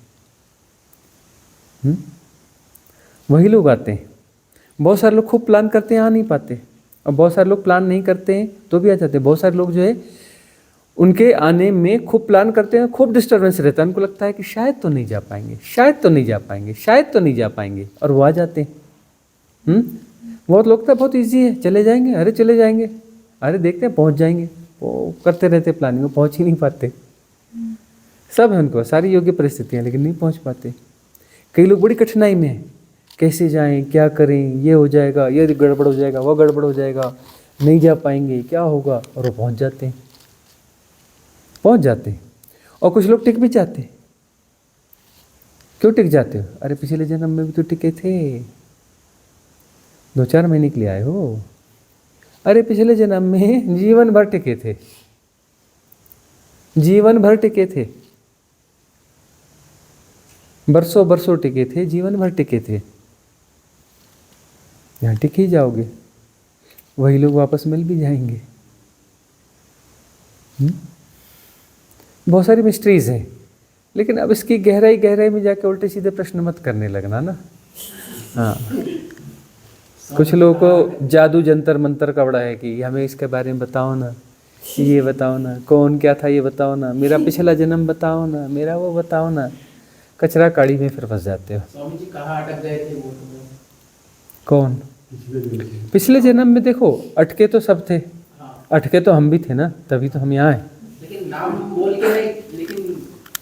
Speaker 2: वही लोग आते हैं। बहुत सारे लोग खूब प्लान करते हैं, आ नहीं पाते, और बहुत सारे लोग प्लान नहीं करते हैं तो भी आ जाते हैं। बहुत सारे लोग जो है उनके आने में खूब प्लान करते हैं, खूब डिस्टर्बेंस रहता है, उनको लगता है कि शायद तो नहीं जा पाएंगे, शायद तो नहीं जा पाएंगे, शायद तो नहीं जा पाएंगे, और वो आ जाते हैं। बहुत लोग तो बहुत ईजी है, चले जाएंगे, अरे चले जाएंगे, अरे देखते हैं पहुंच जाएंगे, वो करते रहते प्लानिंग, वो पहुंच ही नहीं पाते। सब है उनको सारी योग्य परिस्थितियाँ, लेकिन नहीं पहुंच पाते। कई लोग बड़ी कठिनाई में हैं, कैसे जाएं, क्या करें, ये हो जाएगा, ये गड़बड़ हो जाएगा, वो गड़बड़ हो जाएगा, नहीं जा पाएंगे, क्या होगा, और वो पहुंच जाते हैं, पहुंच जाते हैं। और कुछ लोग टिक भी जाते हैं। क्यों टिक जाते हो? अरे पिछले जन्म में भी तो टिके थे, 2-4 महीने के लिए आए हो। अरे पिछले जन्म में जीवन भर टिके थे, जीवन भर टिके थे, बरसों बरसों टिके थे, जीवन भर टिके थे। यहाँ टिक ही जाओगे, वही लोग वापस मिल भी जाएंगे। बहुत सारी मिस्ट्रीज हैं, लेकिन अब इसकी गहराई गहराई में जाके उल्टे सीधे प्रश्न मत करने लगना ना। हाँ, कुछ लोगों को जादू जंतर मंतर का बड़ा है कि हमें इसके बारे में बताओ ना, ये बताओ ना, कौन क्या था ये बताओ ना, मेरा पिछला जन्म बताओ ना, मेरा वो बताओ ना। कचरा काड़ी में फिर फंस जाते हो।
Speaker 3: स्वामी जी कहाँ अटक गए थे वो तुम्हें?
Speaker 2: कौन? पिछले जन्म में देखो, अटके तो सब थे।
Speaker 3: हाँ।
Speaker 2: अटके तो हम भी थे ना, तभी तो हम यहाँ आए।
Speaker 3: लेकिन नाम बोल के नहीं, लेकिन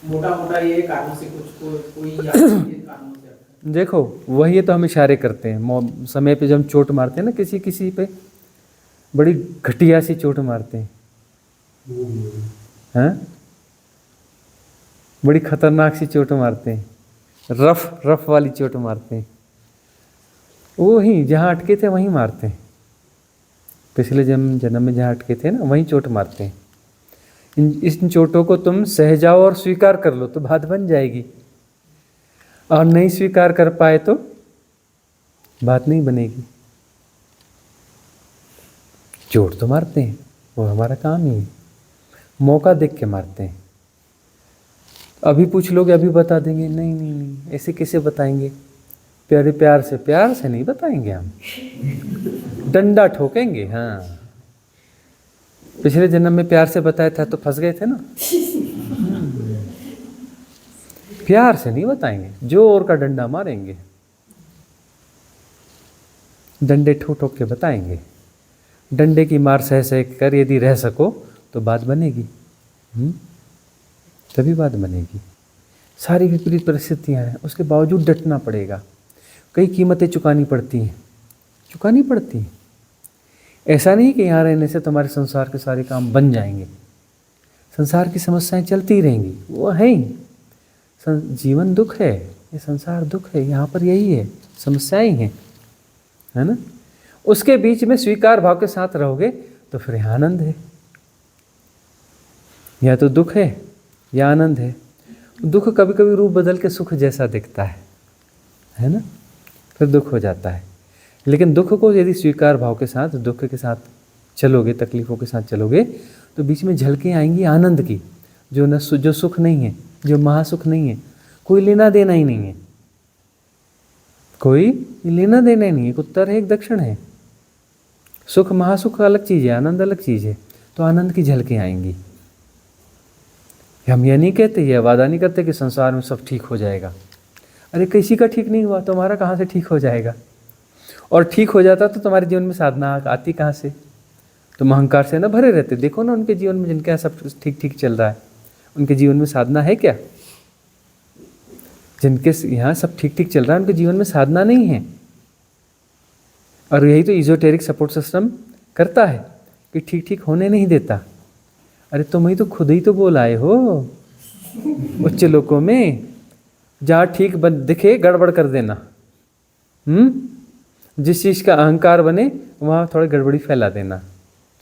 Speaker 3: मोटा मोटा ये कारणों से कुछ कोई या कारणों से
Speaker 2: देखो वही तो हम इशारे करते हैं। समय पे जब हम चोट मारते हैं ना किसी किसी पे, बड़ी घटिया सी चोट मारते हैं, हैं? बड़ी खतरनाक सी चोट मारते हैं, रफ वाली चोट मारते हैं। वो ही जहाँ अटके थे वहीं मारते हैं। पिछले जन्म में जहाँ अटके थे ना, वहीं चोट मारते हैं। इन चोटों को तुम सह जाओ और स्वीकार कर लो तो बात बन जाएगी, और नहीं स्वीकार कर पाए तो बात नहीं बनेगी। चोट तो मारते हैं, वो हमारा काम ही है, मौका देख के मारते हैं। अभी पूछ लोगे, अभी बता देंगे, नहीं नहीं नहीं, ऐसे कैसे बताएंगे? प्यार से नहीं बताएंगे हम, डंडा ठोकेंगे। हाँ, पिछले जन्म में प्यार से बताया था तो फंस गए थे ना। प्यार से नहीं बताएंगे, जोर का डंडा मारेंगे, डंडे ठोक ठोक के बताएंगे। डंडे की मार सह सह कर यदि रह सको तो बात बनेगी, तभी बात बनेगी। सारी विपरीत परिस्थितियां हैं, उसके बावजूद डटना पड़ेगा। कई कीमतें चुकानी पड़ती हैं। ऐसा नहीं कि यहाँ रहने से तुम्हारे संसार के सारे काम बन जाएंगे। संसार की समस्याएं चलती रहेंगी, वो है ही। जीवन दुख है, ये संसार दुख है, यहाँ पर यही है, समस्याएं हैं, है ना। उसके बीच में स्वीकार भाव के साथ रहोगे तो फिर यहाँ आनंद है। या तो दुख है या आनंद है। दुख कभी कभी रूप बदल के सुख जैसा दिखता है ना, फिर दुख हो जाता है। लेकिन दुख को यदि स्वीकार भाव के साथ, दुख के साथ चलोगे, तकलीफों के साथ चलोगे, तो बीच में झलकें आएंगी आनंद की, जो सुख नहीं है, जो महासुख नहीं है। कोई लेना देना ही नहीं है, कोई लेना देना ही नहीं है। एक उत्तर है, एक दक्षिण है। सुख महासुख अलग चीज़ है, आनंद अलग चीज़ है। तो आनंद की झलकें आएंगी। हम यह नहीं कहते, यह वादा नहीं करते कि संसार में सब ठीक हो जाएगा। अरे किसी का ठीक नहीं हुआ, तुम्हारा कहाँ से ठीक हो जाएगा? और ठीक हो जाता तो तुम्हारे जीवन में साधना आती कहाँ से? तुम अहंकार से ना भरे रहते, देखो ना उनके जीवन में जिनके यहाँ सब कुछ ठीक ठीक चल रहा है, उनके जीवन में साधना है क्या? जिनके यहाँ सब ठीक ठीक चल रहा है उनके जीवन में साधना नहीं है। और यही तो इजोटेरिक सपोर्ट सिस्टम करता है कि ठीक ठीक होने नहीं देता। अरे तुम ही तो खुद ही तो बोल आए हो उच्च लोकों में, जहाँ ठीक दिखे गड़बड़ कर देना। जिस चीज़ का अहंकार बने वहाँ थोड़ी गड़बड़ी फैला देना,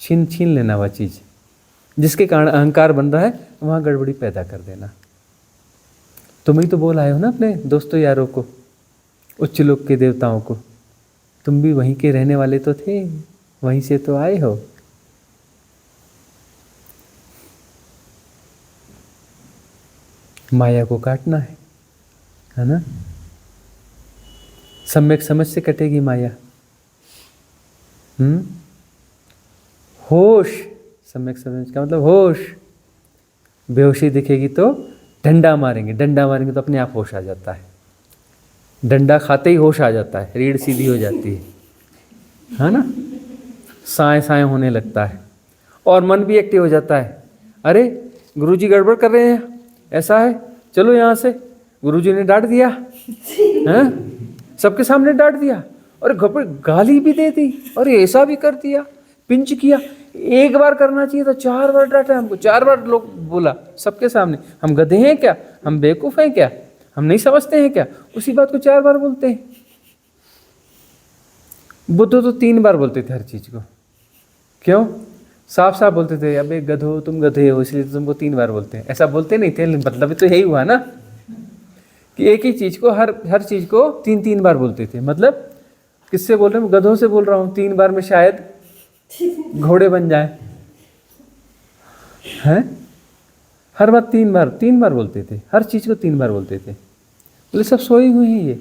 Speaker 2: छीन लेना वह चीज़ जिसके कारण अहंकार बन रहा है, वहाँ गड़बड़ी पैदा कर देना। तुम ही तो बोल आए हो ना अपने दोस्तों यारों को, उच्च लोक के देवताओं को, तुम भी वहीं के रहने वाले तो थे, वहीं से तो आए हो। माया को काटना है ना? सम्यक समझ से कटेगी माया। होश, सम्यक समझ का मतलब होश। बेहोशी दिखेगी तो डंडा मारेंगे, डंडा मारेंगे तो अपने आप होश आ जाता है। डंडा खाते ही होश आ जाता है, रीढ़ सीधी हो जाती है ना? साए साए होने लगता है और मन भी एक्टिव हो जाता है। अरे गुरुजी गड़बड़ कर रहे हैं, ऐसा है, चलो यहाँ से। गुरुजी ने डांट दिया, हैं? सबके सामने डांट दिया और गाली भी दे दी और ऐसा भी कर दिया, पिंच किया। एक बार करना चाहिए तो 4 बार डांटा हमको, 4 बार लोग बोला सबके सामने। हम गधे हैं क्या? हम बेवकूफ़ हैं क्या? हम नहीं समझते हैं क्या? उसी बात को 4 बार बोलते हैं। बुद्ध तो 3 बार बोलते थे हर चीज़ को। क्यों? साफ साफ बोलते थे, अबे गधो तुम गधे हो, इसलिए तुमको 3 बार बोलते हैं। ऐसा बोलते नहीं थे, मतलब तो यही हुआ ना कि एक ही चीज़ को हर चीज़ को 3 बार बोलते थे। मतलब किससे बोल रहे हैं? गधों से बोल रहा हूँ। 3 बार में शायद घोड़े बन जाए, हैं? हर बात 3 बार बोलते थे, हर चीज़ को 3 बार बोलते थे। बोले सब सोए हुए हैं, ये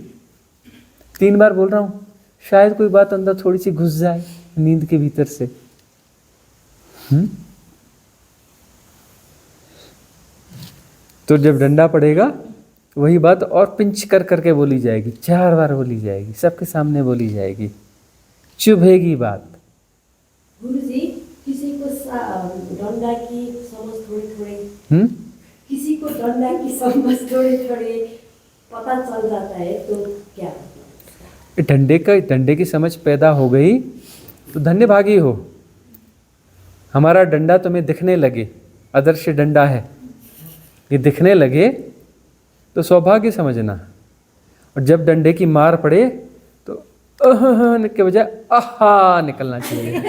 Speaker 2: 3 बार बोल रहा हूँ, शायद कोई बात अंदर थोड़ी सी घुस जाए नींद के भीतर से। तो जब डंडा पड़ेगा वही बात और पिंच कर करके बोली जाएगी, 4 बार बोली जाएगी, सबके सामने बोली जाएगी, चुभेगी बात।
Speaker 5: गुरुजी, किसी को डंडा की समझ थोड़ी किसी को डंडा की समझ थोड़ी पता चल जाता है तो क्या?
Speaker 2: डंडे की समझ पैदा हो गई तो धन्यभागी हो। हमारा डंडा तुम्हें दिखने लगे, आदर्श डंडा है, ये दिखने लगे तो सौभाग्य समझना। और जब डंडे की मार पड़े तो के बजाय आहा निकलना चाहिए।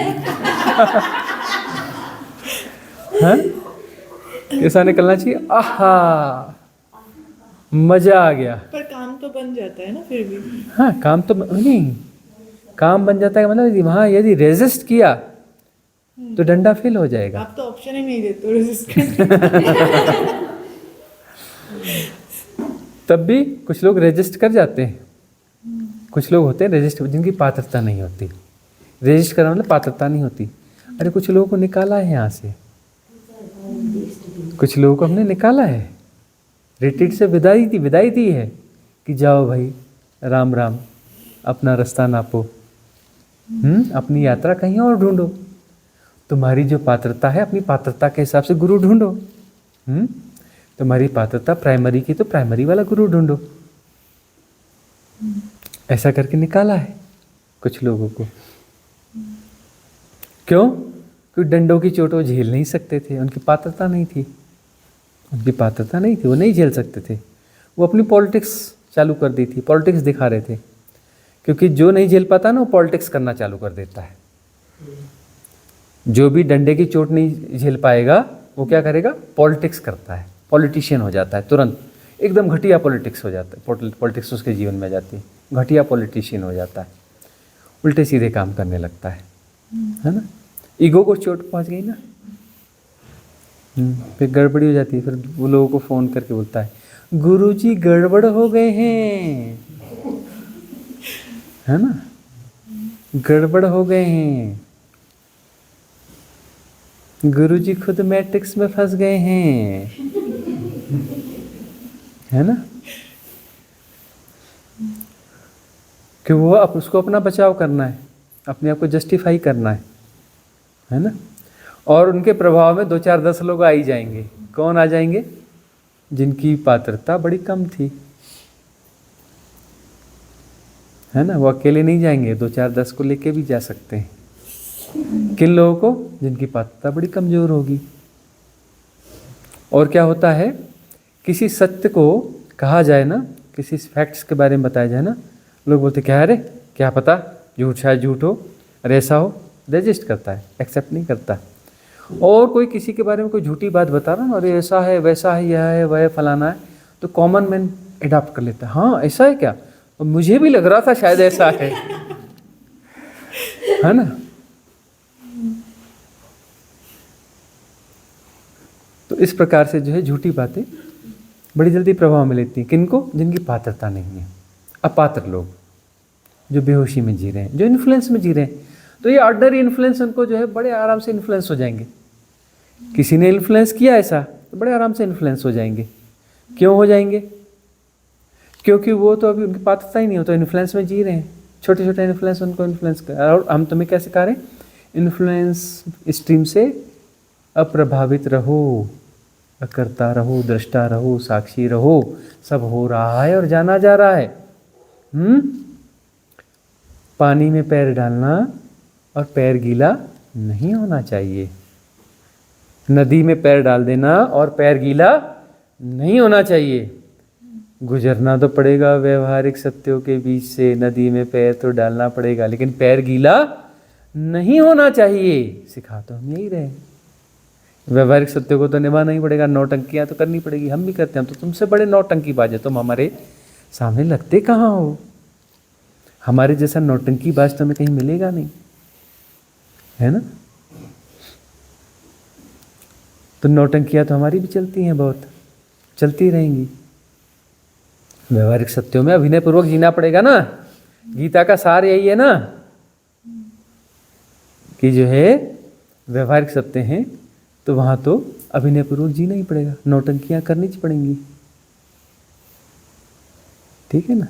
Speaker 2: हाँ? कैसा निकलना चाहिए? आहा, मजा आ गया।
Speaker 4: पर काम तो बन जाता है ना फिर भी।
Speaker 2: हाँ, काम तो नहीं, काम बन जाता है मतलब वहाँ यदि रेजिस्ट किया तो डंडा फेल हो जाएगा।
Speaker 4: आप तो ऑप्शन ही नहीं देते रेजिस्ट करने।
Speaker 2: तब भी कुछ लोग रेजिस्ट कर जाते हैं। कुछ लोग होते हैं रेजिस्ट, जिनकी पात्रता नहीं होती। रेजिस्ट करना मतलब पात्रता नहीं होती। अरे कुछ लोगों को निकाला है यहाँ से, कुछ लोगों को हमने निकाला है, रिट्रीट से विदाई दी है कि जाओ भाई, राम राम, अपना रास्ता नापो, अपनी यात्रा कहीं और ढूंढो। तुम्हारी जो पात्रता है, अपनी पात्रता के हिसाब से गुरु ढूंढो। तुम्हारी पात्रता प्राइमरी की तो प्राइमरी वाला गुरु ढूंढो। ऐसा करके निकाला है कुछ लोगों को। क्यों? क्योंकि डंडों की चोट वो झेल नहीं सकते थे, उनकी पात्रता नहीं थी, वो नहीं झेल सकते थे। वो अपनी पॉलिटिक्स चालू कर दी थी, पॉलिटिक्स दिखा रहे थे। क्योंकि जो नहीं झेल पाता ना, वो पॉलिटिक्स करना चालू कर देता है। जो भी डंडे की चोट नहीं झेल पाएगा वो क्या करेगा? पॉलिटिक्स करता है, पॉलिटिशियन हो जाता है तुरंत। एकदम घटिया पॉलिटिक्स हो जाता है, पॉलिटिक्स उसके जीवन में जाती है, घटिया पॉलिटिशियन हो जाता है, उल्टे सीधे काम करने लगता है ना? ईगो को चोट पहुंच गई ना, फिर गड़बड़ी हो जाती है। फिर वो लोगों को फ़ोन करके बोलता है, गुरुजी गड़बड़ हो गए हैं, है ना? गड़बड़ हो गए हैं, गुरुजी खुद मैट्रिक्स में फंस गए हैं, है ना? कि वो उसको अपना बचाव करना है, अपने आप को जस्टिफाई करना है। है ना। और उनके प्रभाव में 2-4-10 लोग आ ही जाएंगे। कौन आ जाएंगे? जिनकी पात्रता बड़ी कम थी, है ना। वो अकेले नहीं जाएंगे, 2-4-10 को लेके भी जा सकते हैं। किन लोगों को? जिनकी पात्रता बड़ी कमजोर होगी। और क्या होता है, किसी सत्य को कहा जाए ना, किसी फैक्ट्स के बारे में बताया जाए ना, लोग बोलते क्या, अरे क्या पता, झूठ, शायद झूठ हो, अरे ऐसा हो, रजिस्ट करता है, एक्सेप्ट नहीं करता। और कोई किसी के बारे में कोई झूठी बात बता रहा ना, अरे ऐसा है, वैसा है, यह है, वह फलाना है, तो कॉमन मैन एडॉप्ट कर लेता है। हाँ ऐसा है क्या, और मुझे भी लग रहा था शायद ऐसा है ना। तो इस प्रकार से जो है झूठी बातें बड़ी जल्दी प्रभाव में लेती हैं। किनको? जिनकी पात्रता नहीं है, अपात्र लोग, जो बेहोशी में जी रहे हैं, जो इन्फ्लुएंस में जी रहे हैं। तो ये ऑर्डिनरी इन्फ्लुएंस उनको जो है बड़े आराम से इन्फ्लुएंस हो जाएंगे। किसी ने इन्फ्लुएंस किया ऐसा, तो बड़े आराम से इन्फ्लुएंस हो जाएंगे। क्यों हो जाएंगे? क्योंकि वो तो अभी उनकी पात्रता ही नहीं हो, तो इन्फ्लुएंस में जी रहे हैं। छोटे छोटे इन्फ्लुएंस उनको इन्फ्लुएंस कर, और हम तुम्हें क्या सिखा रहे हैं? इन्फ्लुएंस स्ट्रीम से अप्रभावित रहो, अकर्ता रहो, दृष्टा रहो, साक्षी रहो, सब हो रहा है और जाना जा रहा है। पानी में पैर डालना और पैर गीला नहीं होना चाहिए। नदी में पैर डाल देना और पैर गीला नहीं होना चाहिए। गुजरना तो पड़ेगा व्यवहारिक सत्यों के बीच से, नदी में पैर तो डालना पड़ेगा, लेकिन पैर गीला नहीं होना चाहिए। सिखा तो हम यही रहे। व्यवहारिक सत्यों को तो निभाना ही पड़ेगा, नौटंकियाँ तो करनी पड़ेगी, हम भी करते हैं। हम तो तुमसे बड़े नौटंकीबाज है, तुम हमारे सामने लगते कहाँ हो? हमारे जैसा नौटंकीबाज तुम्हें कहीं मिलेगा नहीं, है ना। तो नौटंकियाँ तो हमारी भी चलती हैं, बहुत चलती रहेंगी। व्यवहारिक सत्यों में अभिनय पूर्वक जीना पड़ेगा ना। गीता का सार यही है ना, कि जो है व्यवहारिक सत्य हैं तो वहाँ तो अभिनय पूर्वक जीना ही पड़ेगा, नौटंकियाँ करनी पड़ेंगी। ठीक है ना।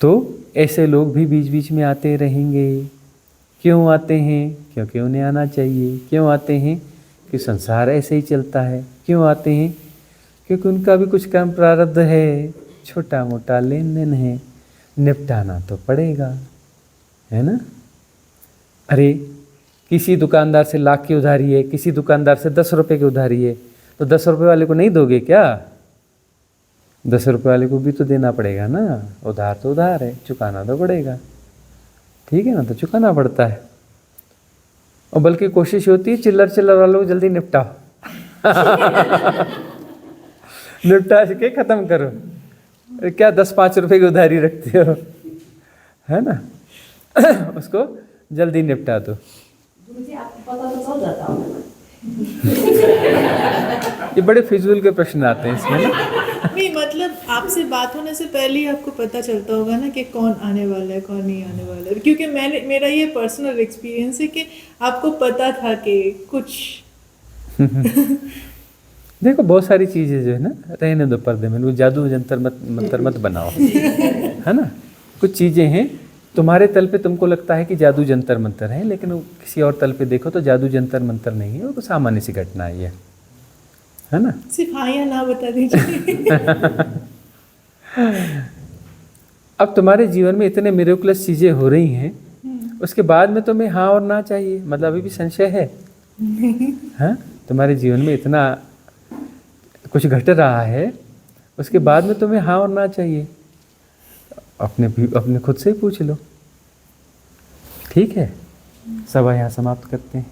Speaker 2: तो ऐसे लोग भी बीच बीच में आते रहेंगे। क्यों आते हैं? क्योंकि उन्हें आना चाहिए। क्यों आते हैं? कि संसार ऐसे ही चलता है। क्यों आते हैं? क्योंकि उनका भी कुछ कर्म प्रारब्ध है, छोटा मोटा लेन देन है, निपटाना तो पड़ेगा, है ना। अरे किसी दुकानदार से लाख की उधारी है, किसी दुकानदार से 10 रुपये की उधारी है, तो 10 रुपये वाले को नहीं दोगे क्या? 10 रुपये वाले को भी तो देना पड़ेगा ना। उधार तो उधार है, चुकाना तो पड़ेगा। ठीक है ना, तो चुकाना पड़ता है। और बल्कि कोशिश होती है चिल्लर वालों को जल्दी निपटाओ निपटा के ख़त्म करो। अरे क्या 10-5 रुपये की उधारी रखते हो, है ना उसको जल्दी निपटा दो।
Speaker 5: मुझे आपको पता तो चल जाता होगा।
Speaker 2: ये बड़े फिजूल के प्रश्न आते हैं इसमें ना।
Speaker 4: नहीं मतलब आपसे बात होने से पहले ही आपको पता चलता होगा ना कि कौन आने वाला है, कौन नहीं आने वाला है। क्योंकि मेरा ये पर्सनल एक्सपीरियंस है कि आपको पता था कि कुछ
Speaker 2: देखो बहुत सारी चीज़ें जो है ना, रहने दो पर्दे में, जादू जंतर मंतर मत बनाओ है ना। कुछ चीज़ें हैं तुम्हारे तल पे तुमको लगता है कि जादू जंतर मंतर है, लेकिन वो किसी और तल पे देखो तो जादू जंतर मंतर नहीं है, वो तो सामान्य सी घटना है ना।
Speaker 4: सिर्फ हाँ या ना बता दीजिए
Speaker 2: अब तुम्हारे जीवन में इतने मिरेकुलस चीज़ें हो रही हैं, उसके बाद में तुम्हें हाँ और ना चाहिए, मतलब अभी भी संशय है। हाँ, तुम्हारे जीवन में इतना कुछ घट रहा है, उसके बाद में तुम्हें हाँ और ना चाहिए। अपने खुद से ही पूछ लो। ठीक है, सभा यहाँ समाप्त करते हैं।